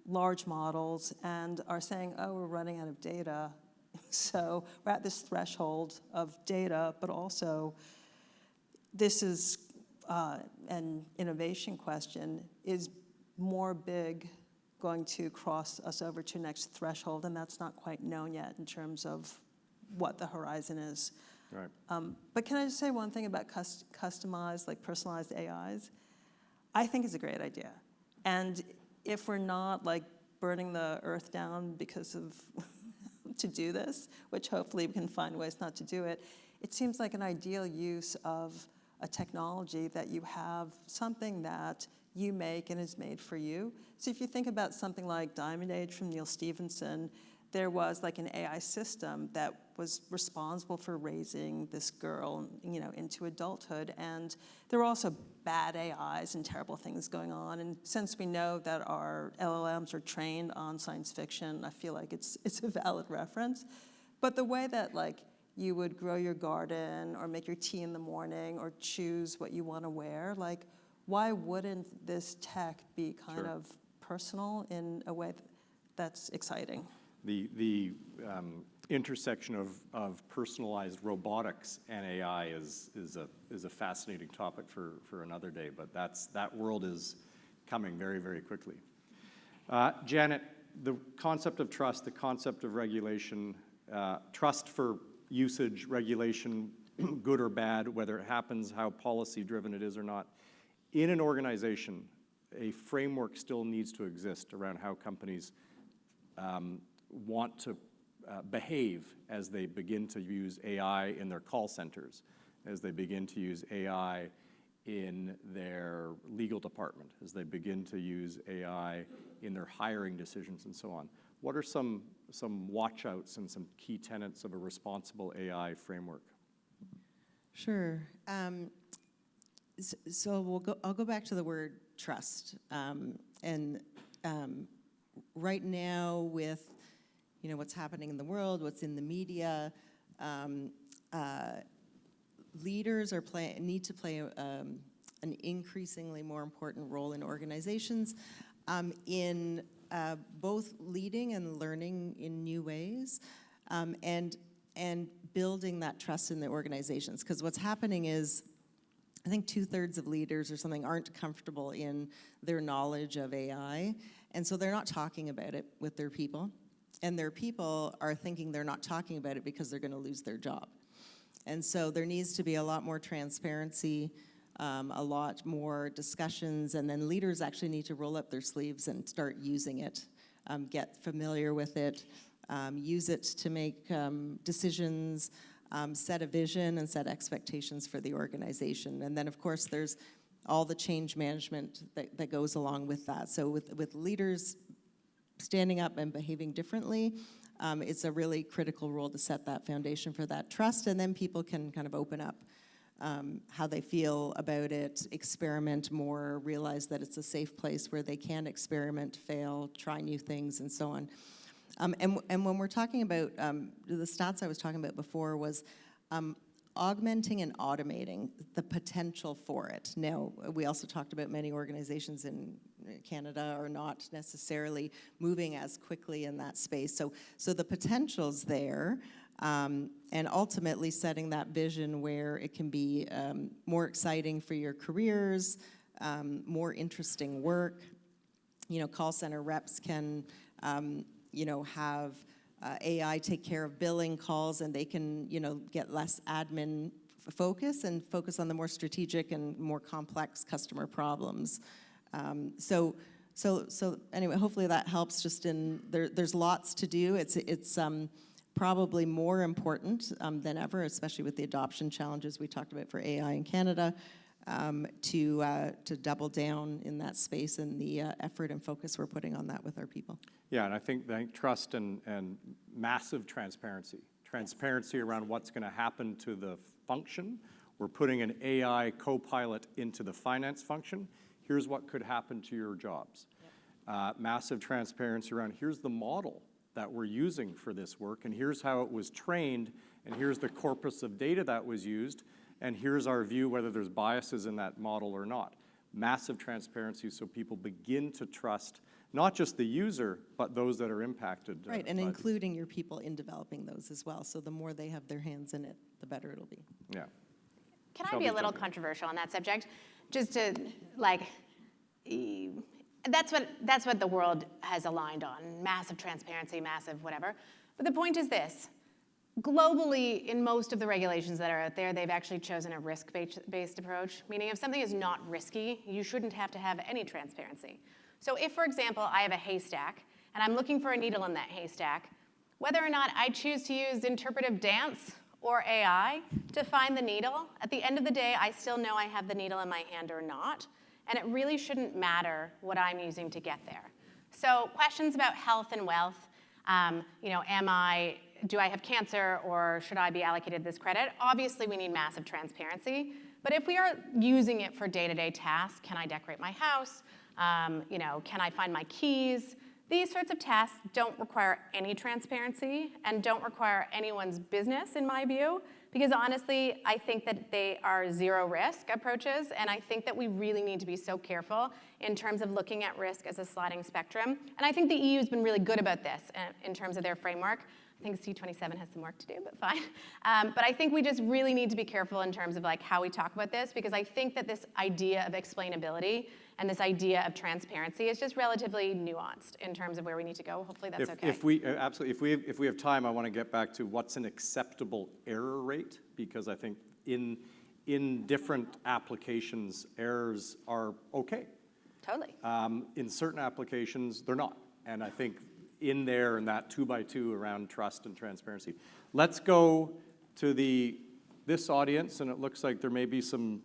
large models and are saying, oh, we're running out of data. So we're at this threshold of data, but also this is an innovation question. Is more big going to cross us over to next threshold? And that's not quite known yet in terms of what the horizon is. Right. But can I just say one thing about customized, like personalized AIs? I think it's a great idea. And if we're not like burning the earth down because of to do this, which hopefully we can find ways not to do it, it seems like an ideal use of a technology that you have something that you make and is made for you. So if you think about something like Diamond Age from Neil Stephenson, there was like an AI system that was responsible for raising this girl, you know, into adulthood. And there were also bad AIs and terrible things going on. And since we know that our LLMs are trained on science fiction, I feel like it's a valid reference. But the way that like you would grow your garden or make your tea in the morning or choose what you want to wear, like why wouldn't this tech be kind of personal in a way that's exciting? The intersection of personalized robotics and AI is a fascinating topic for another day, but that world is coming very, very quickly. Janet, the concept of trust, the concept of regulation, trust for usage, regulation, good or bad, whether it happens, how policy-driven it is or not. In an organization, a framework still needs to exist around how companies want to behave as they begin to use AI in their call centers, as they begin to use AI in their legal department, as they begin to use AI in their hiring decisions and so on. What are some watch-outs and some key tenets of a responsible AI framework? Sure. So I'll go back to the word trust. Right now with what's happening in the world, what's in the media, leaders need to play an increasingly more important role in organizations in both leading and learning in new ways, and building that trust in the organizations. Because what's happening is, I think 2/3 of leaders or something aren't comfortable in their knowledge of AI, and so they're not talking about it with their people. And their people are thinking they're not talking about it because they're going to lose their job. And so there needs to be a lot more transparency a lot more discussions, and then leaders actually need to roll up their sleeves and start using it, get familiar with it, use it to make decisions, set a vision and set expectations for the organization. And then, of course, there's all the change management that goes along with that. So with leaders standing up and behaving differently, it's a really critical role to set that foundation for that trust, and then people can kind of open up how they feel about it, experiment more, realize that it's a safe place where they can experiment, fail, try new things, and so on. And when we're talking about, the stats I was talking about before was augmenting and automating the potential for it. Now, we also talked about many organizations in Canada are not necessarily moving as quickly in that space. So the potential's there, and ultimately setting that vision where it can be more exciting for your careers, more interesting work. You know, call center reps can, have AI take care of billing calls, and they can, get less admin focus and focus on the more strategic and more complex customer problems. So anyway, hopefully that helps. Just in there's lots to do. It's probably more important than ever, especially with the adoption challenges we talked about for AI in Canada, to double down in that space and the effort and focus we're putting on that with our people. Yeah, and I think trust and massive transparency around what's going to happen to the function. We're putting an AI co-pilot into the finance function. Here's what could happen to your jobs. Yep. Massive transparency around here's the model that we're using for this work, and here's how it was trained, and here's the corpus of data that was used, and here's our view whether there's biases in that model or not. Massive transparency so people begin to trust not just the user, but those that are impacted. Right, and including your people in developing those as well. So the more they have their hands in it, the better it'll be. Yeah. Can I be a little controversial on that subject? Just to, that's what the world has aligned on, massive transparency, massive whatever. But the point is this. Globally, in most of the regulations that are out there, they've actually chosen a risk-based approach, meaning if something is not risky, you shouldn't have to have any transparency. So if, for example, I have a haystack, and I'm looking for a needle in that haystack, whether or not I choose to use interpretive dance or AI to find the needle, at the end of the day, I still know I have the needle in my hand or not, and it really shouldn't matter what I'm using to get there. So questions about health and wealth, do I have cancer or should I be allocated this credit? Obviously, we need massive transparency, but if we are using it for day-to-day tasks, can I decorate my house? Can I find my keys? These sorts of tasks don't require any transparency and don't require anyone's business, in my view, because honestly, I think that they are zero-risk approaches, and I think that we really need to be so careful in terms of looking at risk as a sliding spectrum. And I think the EU has been really good about this in terms of their framework. I think C27 has some work to do, but fine. But I think we just really need to be careful in terms of how we talk about this, because I think that this idea of explainability and this idea of transparency is just relatively nuanced in terms of where we need to go. Hopefully that's okay. Absolutely. If we have time, I want to get back to what's an acceptable error rate, because I think in different applications, errors are okay. Totally. In certain applications, they're not. And I think in there in that 2x2 around trust and transparency. Let's go to this audience, and it looks like there may be some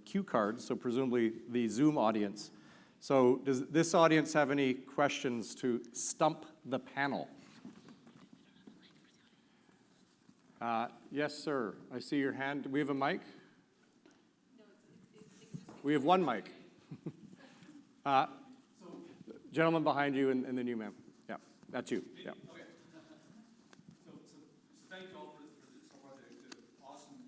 cue cards, so presumably the Zoom audience. So does this audience have any questions to stump the panel? Yes, sir. I see your hand. Do we have a mic? We have one mic. Gentleman behind you and then you, ma'am. Yeah, that's you. Yeah. Okay. So thank you all for so far the awesome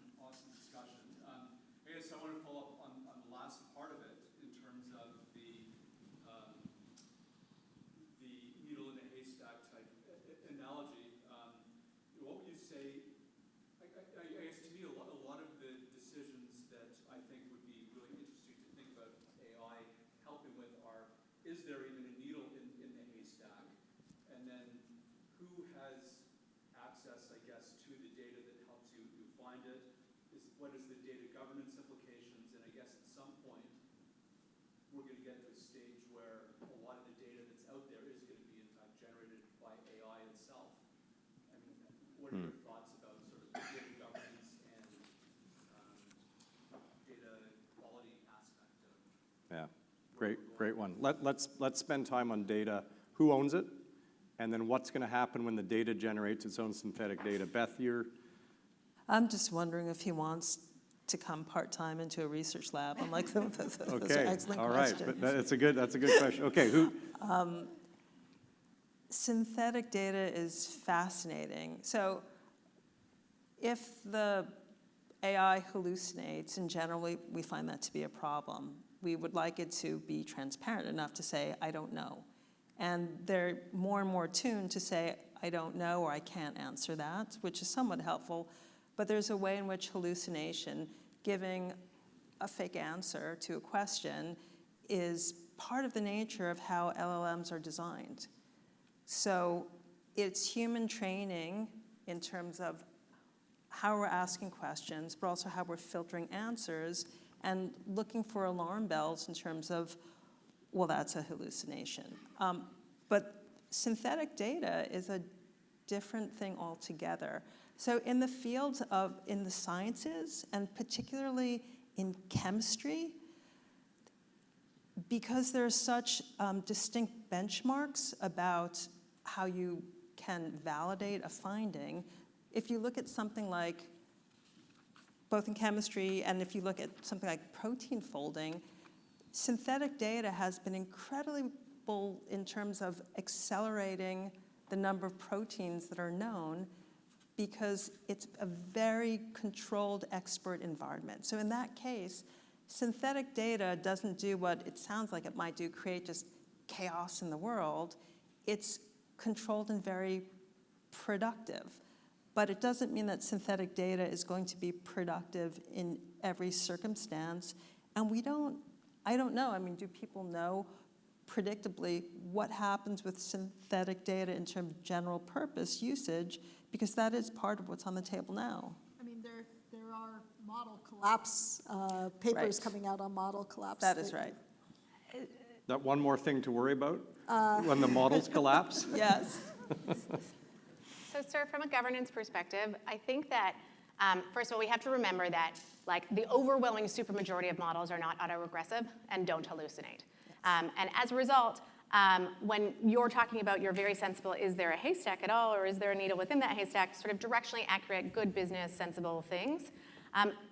discussion. I guess I want to follow up on the last part of it in terms of the needle in a haystack type analogy. What would you say? I guess to me a lot of the decisions that I think would be really interesting to think about AI helping with are: is there even a needle in the haystack? And then who has access, I guess, to the data that helps you find it? What is the data governance implications? And I Yeah, great one. Let's spend time on data. Who owns it? And then what's going to happen when the data generates its own synthetic data? Beth, I'm just wondering if he wants to come part-time into a research lab. I'm like, those are excellent all questions. right, but that's a good question. Okay, who? Synthetic data is fascinating. So if the AI hallucinates, and generally we find that to be a problem, we would like it to be transparent enough to say, I don't know. And they're more and more tuned to say, I don't know, or I can't answer that, which is somewhat helpful. But there's a way in which hallucination, giving a fake answer to a question, is part of the nature of how LLMs are designed. So it's human training in terms of how we're asking questions, but also how we're filtering answers and looking for alarm bells in terms of, well, that's a hallucination. But synthetic data is a different thing altogether. So in the field in the sciences, and particularly in chemistry, because there's such distinct benchmarks about how you can validate a finding, if you look at something like, both in chemistry and if you look at something like protein folding, synthetic data has been incredibly in terms of accelerating the number of proteins that are known because it's a very controlled expert environment. So in that case, synthetic data doesn't do what it sounds like it might do, create just chaos in the world. It's controlled and very productive. But it doesn't mean that synthetic data is going to be productive in every circumstance. And I don't know. I mean, do people know predictably what happens with synthetic data in terms of general purpose usage? Because that is part of what's on the table now. I mean, there are model collapse papers coming out on model collapse. That is right. That one more thing to worry about when the models collapse? Yes. So, sir, from a governance perspective, I think that, first of all, we have to remember that the overwhelming supermajority of models are not autoregressive and don't hallucinate. And as a result, when you're talking about you're very sensible, is there a haystack at all, or is there a needle within that haystack, sort of directionally accurate, good business, sensible things,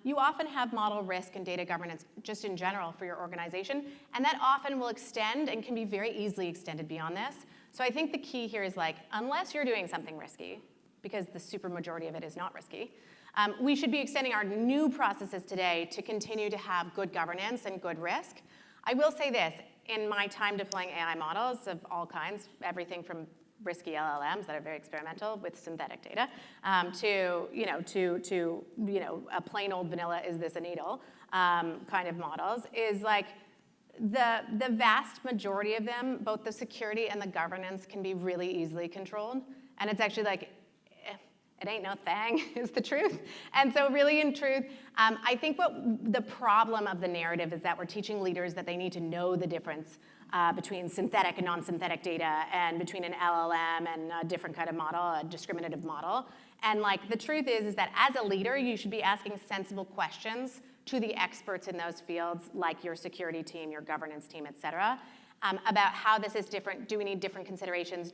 you often have model risk and data governance just in general for your organization, and that often will extend and can be very easily extended beyond this. So I think the key here is unless you're doing something risky, because the supermajority of it is not risky, we should be extending our new processes today to continue to have good governance and good risk. I will say this, in my time deploying AI models of all kinds, everything from risky LLMs that are very experimental with synthetic data, to a plain old vanilla is this a needle kind of models, is the vast majority of them, both the security and the governance can be really easily controlled. And it's actually it ain't no thing is the truth. And so really in truth, I think what the problem of the narrative is that we're teaching leaders that they need to know the difference between synthetic and non-synthetic data and between an LLM and a different kind of model, a discriminative model. And the truth is that as a leader, you should be asking sensible questions to the experts in those fields, like your security team, your governance team, et cetera, about how this is different. Do we need different considerations?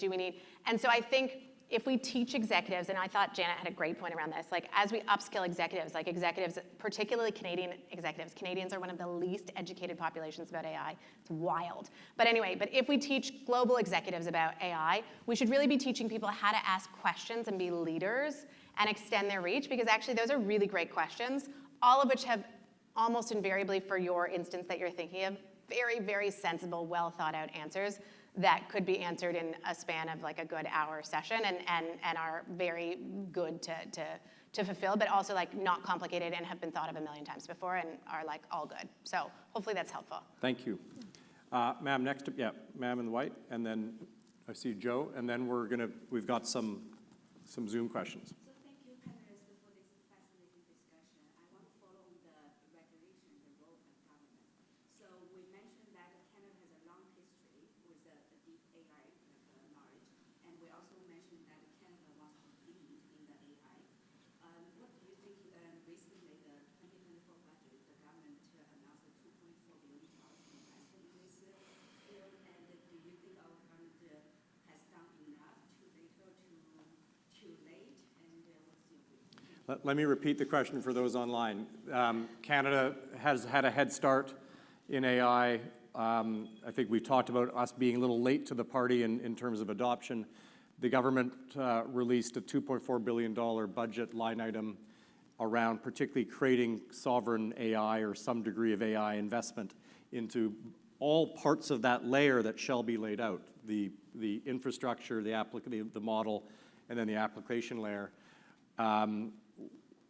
And so I think if we teach executives, and I thought Janet had a great point around this, as we upskill executives, particularly Canadian executives, Canadians are one of the least educated populations about AI. It's wild. But anyway, if we teach global executives about AI, we should really be teaching people how to ask questions and be leaders and extend their reach, because actually those are really great questions, all of which have almost invariably, for your instance that you're thinking of, very, very sensible, well thought out answers that could be answered in a span of a good hour session and are very good to fulfill, but also not complicated and have been thought of a million times before and are all good. So hopefully that's helpful. Thank you. Ma'am, next up, ma'am in the white, and then I see Joe, and then we've got some Zoom questions. Let me repeat the question for those online. Canada has had a head start in AI. I think we talked about us being a little late to the party in terms of adoption. The government released a $2.4 billion budget line item around particularly creating sovereign AI or some degree of AI investment into all parts of that layer that Shelby laid out, the infrastructure, the model, and then the application layer.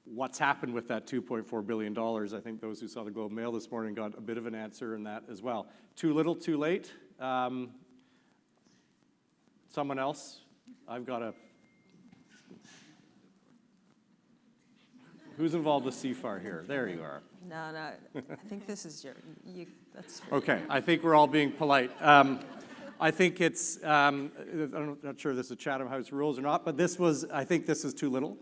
What's happened with that $2.4 billion? I think those who saw the Globe Mail this morning got a bit of an answer in that as well. Too little, too late? Someone else? I've got a... Who's involved with CFAR here? There you are. No, I think this is that's... Okay, I think we're all being polite. I think it's, I'm not sure if this is Chatham House rules or not, but I think this is too little.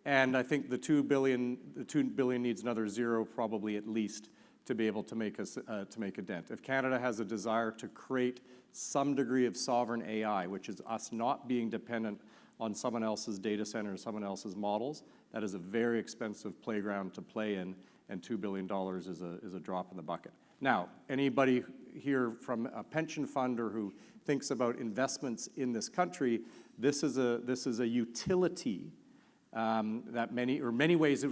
And I think the $2 billion needs another zero probably at least to be able to make a dent. If Canada has a desire to create some degree of sovereign AI, which is us not being dependent on someone else's data center and someone else's models, that is a very expensive playground to play in, and $2 billion is a drop in the bucket. Now, anybody here from a pension fund or who thinks about investments in this country, this is a utility that many ways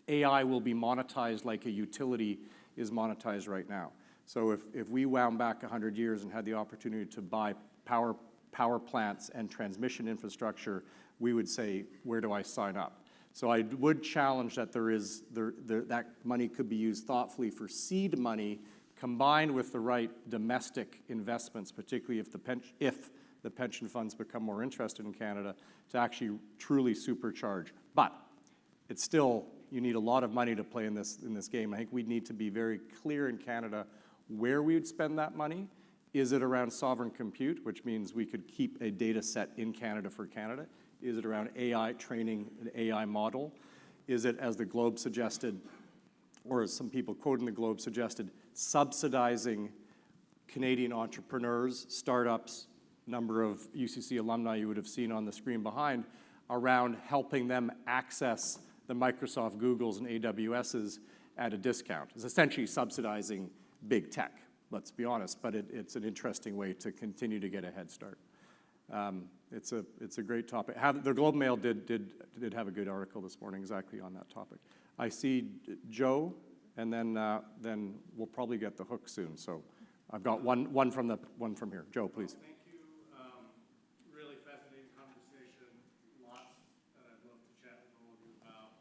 AI will be monetized like a utility is monetized right now. So if we wound back 100 years and had the opportunity to buy power plants and transmission infrastructure, we would say, where do I sign up? So I would challenge that that money could be used thoughtfully for seed money combined with the right domestic investments, particularly if the pension funds become more interested in Canada, to actually truly supercharge. But it's still, you need a lot of money to play in this game. I think we'd need to be very clear in Canada where we would spend that money. Is it around sovereign compute, which means we could keep a data set in Canada for Canada? Is it around AI training, an AI model? Is it, as the Globe suggested, or as some people quoting the Globe suggested, subsidizing Canadian entrepreneurs, startups, number of UCC alumni you would have seen on the screen behind, around helping them access the Microsoft, Googles, and AWSs at a discount? It's essentially subsidizing big tech, let's be honest, but it's an interesting way to continue to get a head start. It's a great topic. The Globe Mail did have a good article this morning exactly on that topic. I see Joe, and then we'll probably get the hook soon. So I've got one from here. Joe, please. Thank you. Really fascinating conversation. Lots that I'd love to chat with all of you about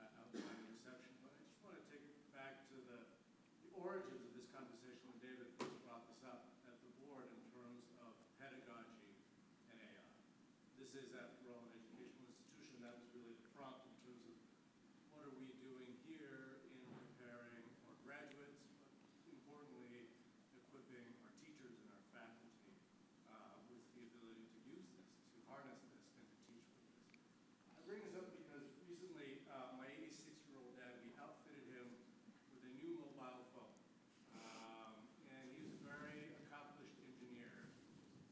outside the reception. But I just want to take it back to the origins of this conversation when David first brought this up at the board in terms of pedagogy and AI. This is, after all, an educational institution. That was really the prompt in terms of what are we doing here in preparing our graduates, but importantly, equipping our teachers and our faculty with the ability to use this, to harness this, and to teach with this. I bring this up because recently my 86-year-old dad, we outfitted him with a new mobile phone. And he's a very accomplished engineer,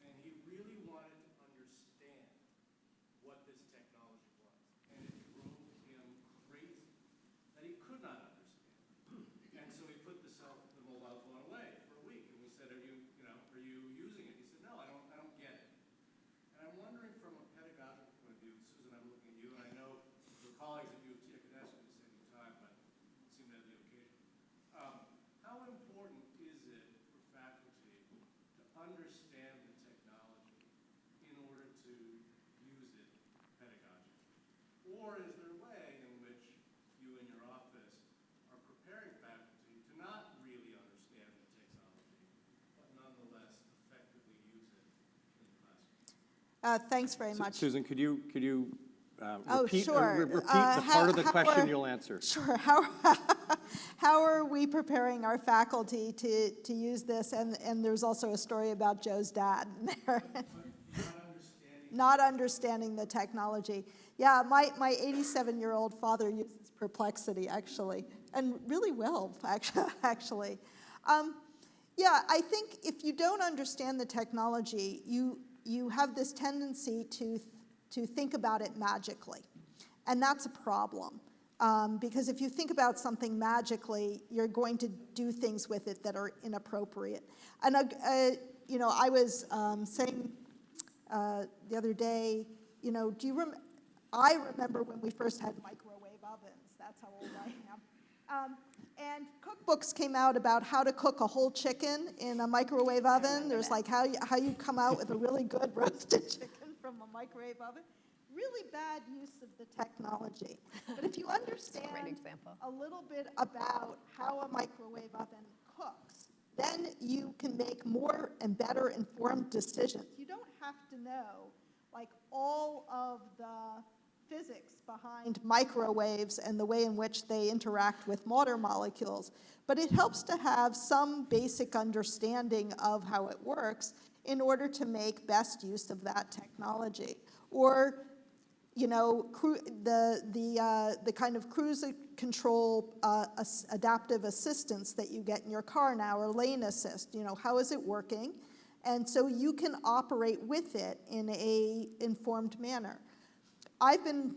and he really wanted to understand what this technology was. And it drove him crazy that he could not understand. And so he put the mobile phone away for a week, and we said, are you using it? He said, no, I don't get it. And I'm wondering from a pedagogical point of view, Susan, I'm looking at you, and I know your colleagues at U of T, I could ask you the same time, but seem to have the occasion. How important is it for faculty to understand the technology in order to use it pedagogically? Or is there a way in which you and your office are preparing faculty to not really understand the technology, but nonetheless effectively use it in the classroom? Thanks very much. Susan, could you repeat, sure. repeat the part of the question you'll answer? Sure. How are we preparing our faculty to use this? And there's also a story about Joe's dad in there. Not understanding the technology. Yeah, my 87-year-old father uses Perplexity, actually, and really well, actually. Yeah, I think if you don't understand the technology, you have this tendency to think about it magically. And that's a problem. Because if you think about something magically, you're going to do things with it that are inappropriate. And I was saying the other day, I remember when we first had microwave ovens. That's how old I am. And cookbooks came out about how to cook a whole chicken in a microwave oven. There's like how you come out with a really good roasted chicken from a microwave oven. Really bad use of the technology. But if you understand a little bit about how a microwave oven cooks, then you can make more and better informed decisions. You don't have to know like all of the physics behind microwaves and the way in which they interact with water molecules, but it helps to have some basic understanding of how it works in order to make best use of that technology. Or the kind of cruise control adaptive assistance that you get in your car now, or lane assist, how is it working? And so you can operate with it in a informed manner. I've been,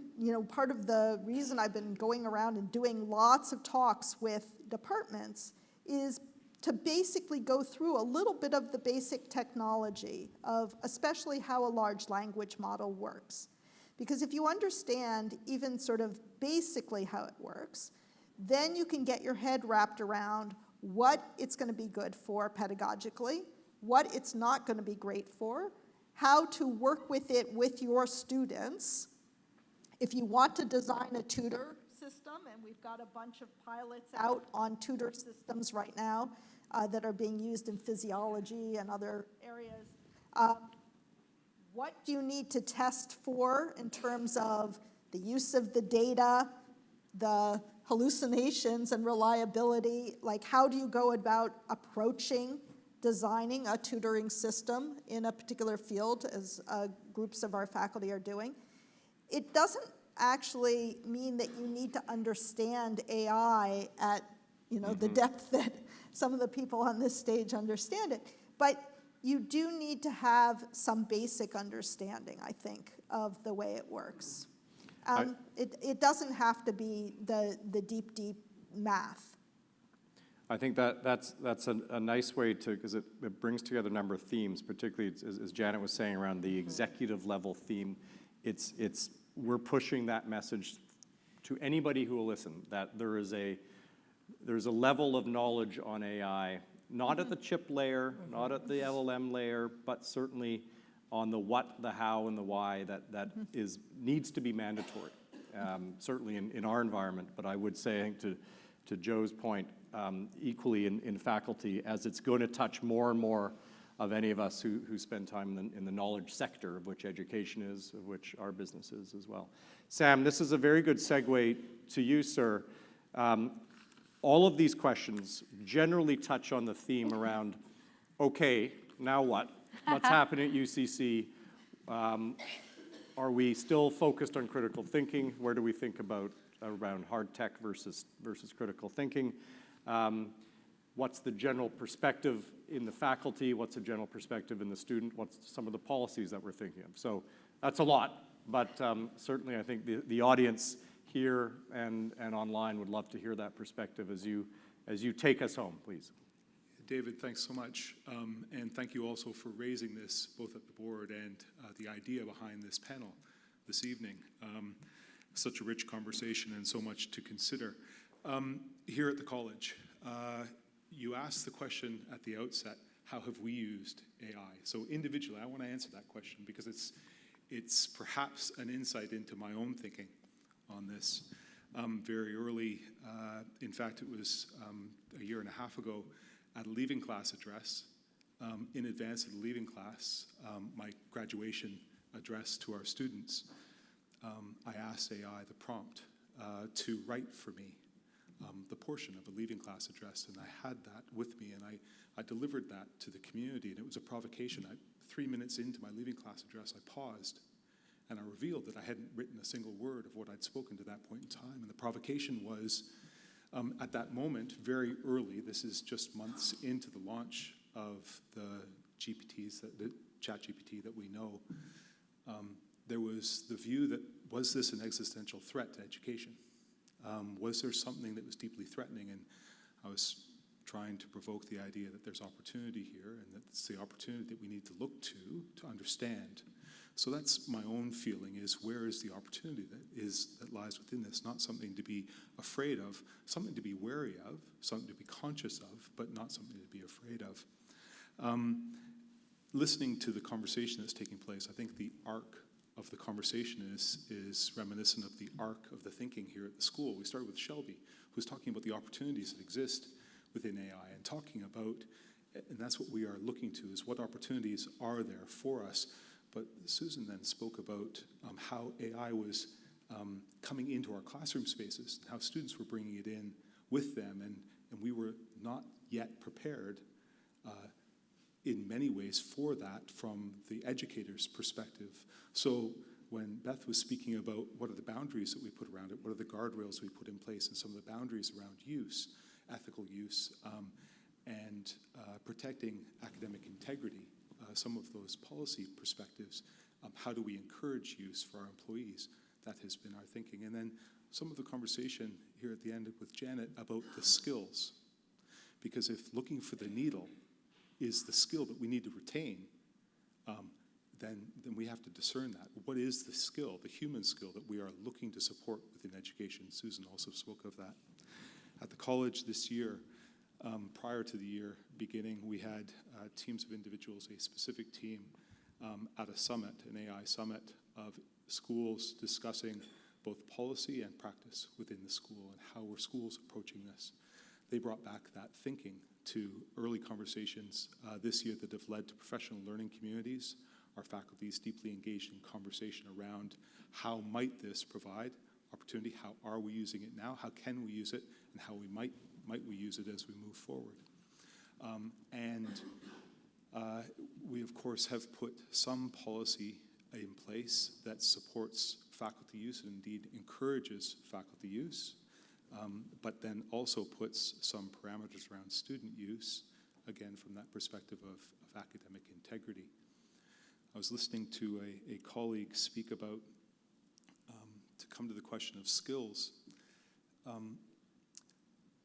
part of the reason I've been going around and doing lots of talks with departments is to basically go through a little bit of the basic technology of especially how a large language model works. Because if you understand even sort of basically how it works, then you can get your head wrapped around what it's going to be good for pedagogically, what it's not going to be great for, how to work with it with your students. If you want to design a tutor system, and we've got a bunch of pilots out on tutor systems right now that are being used in physiology and other areas, what do you need to test for in terms of the use of the data, the hallucinations and reliability? Like, how do you go about approaching designing a tutoring system in a particular field, as groups of our faculty are doing? It doesn't actually mean that you need to understand AI at the depth that some of the people on this stage understand it, but you do need to have some basic understanding, I think, of the way it works. It doesn't have to be the deep math. I think that's a nice way to, because it brings together a number of themes, particularly as Janet was saying around the executive level theme. We're pushing that message to anybody who will listen, that there's a level of knowledge on AI, not at the chip layer, not at the LLM layer, but certainly on the what, the how, and the why that needs to be mandatory, certainly in our environment. But I would say, I think to Joe's point, equally in faculty, as it's going to touch more and more of any of us who spend time in the knowledge sector, of which education is, of which our business is as well. Sam, this is a very good segue to you, sir. All of these questions generally touch on the theme around, okay, now what? What's happening at UCC? Are we still focused on critical thinking? Where do we think about around hard tech versus critical thinking? What's the general perspective in the faculty? What's the general perspective in the student? What's some of the policies that we're thinking of? So that's a lot, but certainly I think the audience here and online would love to hear that perspective as you take us home, please. David, thanks so much. And thank you also for raising this, both at the board and the idea behind this panel this evening. Such a rich conversation and so much to consider. Here at the college, you asked the question at the outset, how have we used AI? So individually, I want to answer that question because it's perhaps an insight into my own thinking on this. Very early, in fact, it was a year and a half ago, at a leaving class address, in advance of the leaving class, my graduation address to our students, I asked AI the prompt to write for me the portion of a leaving class address, and I had that with me, and I delivered that to the community, and it was a provocation. 3 minutes into my leaving class address, I paused, and I revealed that I hadn't written a single word of what I'd spoken to that point in time, and the provocation was, at that moment, very early, this is just months into the launch of the GPTs, the ChatGPT that we know, there was the view that, was this an existential threat to education? Was there something that was deeply threatening? And I was trying to provoke the idea that there's opportunity here, and that it's the opportunity that we need to look to understand. So that's my own feeling, is where is the opportunity that lies within this? Not something to be afraid of, something to be wary of, something to be conscious of, but not something to be afraid of. Listening to the conversation that's taking place, I think the arc of the conversation is reminiscent of the arc of the thinking here at the school. We started with Shelby, who's talking about the opportunities that exist within AI, and talking about, and that's what we are looking to, is what opportunities are there for us. But Susan then spoke about how AI was coming into our classroom spaces, how students were bringing it in with them, and we were not yet prepared in many ways for that from the educator's perspective. So when Beth was speaking about what are the boundaries that we put around it, what are the guardrails we put in place, and some of the boundaries around use, ethical use, and protecting academic integrity, some of those policy perspectives, how do we encourage use for our employees? That has been our thinking. And then some of the conversation here at the end with Janet about the skills. Because if looking for the needle is the skill that we need to retain, then we have to discern that. What is the skill, the human skill that we are looking to support within education? Susan also spoke of that. At the college this year, prior to the year beginning, we had teams of individuals, a specific team at a summit, an AI summit of schools discussing both policy and practice within the school and how were schools approaching this. They brought back that thinking to early conversations this year that have led to professional learning communities. Our faculty is deeply engaged in conversation around how might this provide opportunity, how are we using it now, how can we use it, and how we might we use it as we move forward. We, of course, have put some policy in place that supports faculty use and indeed encourages faculty use, but then also puts some parameters around student use, again, from that perspective of academic integrity. I was listening to a colleague speak about, to come to the question of skills,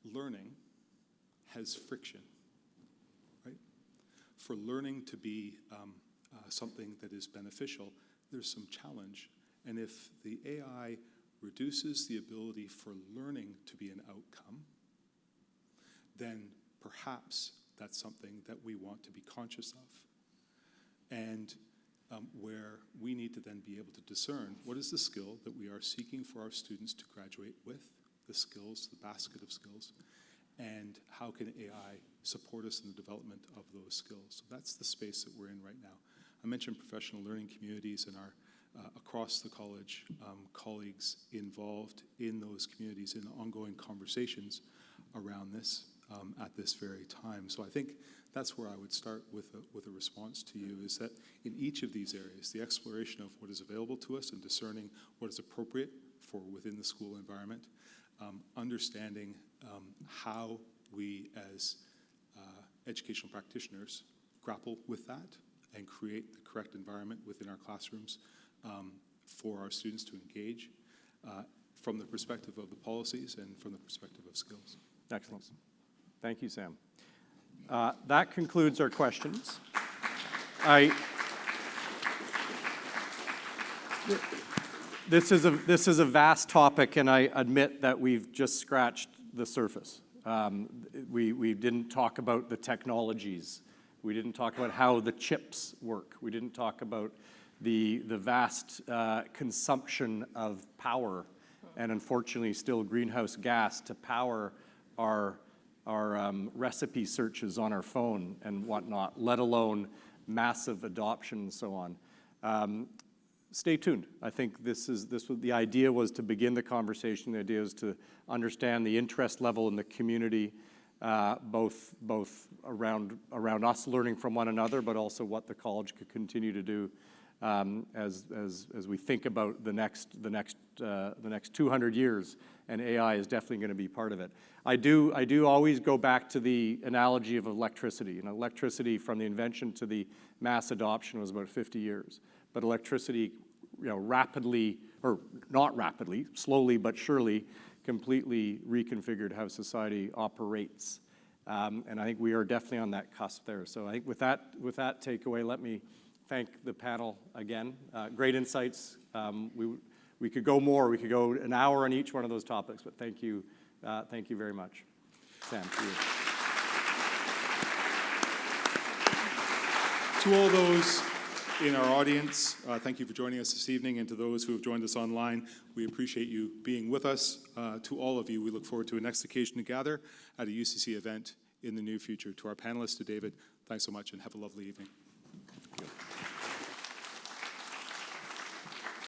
learning has friction, right? For learning to be something that is beneficial, there's some challenge. And if the AI reduces the ability for learning to be an outcome, then perhaps that's something that we want to be conscious of. And where we need to then be able to discern what is the skill that we are seeking for our students to graduate with, the skills, the basket of skills, and how can AI support us in the development of those skills. So that's the space that we're in right now. I mentioned professional learning communities and our across the college colleagues involved in those communities in ongoing conversations around this at this very time. So I think that's where I would start with a response to you, is that in each of these areas, the exploration of what is available to us and discerning what is appropriate for within the school environment, understanding how we as educational practitioners grapple with that and create the correct environment within our classrooms for our students to engage from the perspective of the policies and from the perspective of skills. Excellent. Thank you, Sam. That concludes our questions. This is a vast topic, and I admit that we've just scratched the surface. We didn't talk about the technologies. We didn't talk about how the chips work. We didn't talk about the vast consumption of power, and unfortunately still greenhouse gas to power our recipe searches on our phone and whatnot, let alone massive adoption and so on. Stay tuned. I think the idea was to begin the conversation. The idea is to understand the interest level in the community, both around us learning from one another, but also what the college could continue to do as we think about the next 200 years, and AI is definitely going to be part of it. I do always go back to the analogy of electricity. You know, electricity from the invention to the mass adoption was about 50 years, but electricity rapidly, or not rapidly, slowly but surely, completely reconfigured how society operates. And I think we are definitely on that cusp there. So I think with that takeaway, let me thank the panel again. Great insights. We could go more. We could go an hour on each one of those topics, but thank you very much. Sam, to you. To all those in our audience, thank you for joining us this evening, and to those who have joined us online, we appreciate you being with us. To all of you, we look forward to a next occasion to gather at a UCC event in the near future. To our panelists, to David, thanks so much, and have a lovely evening.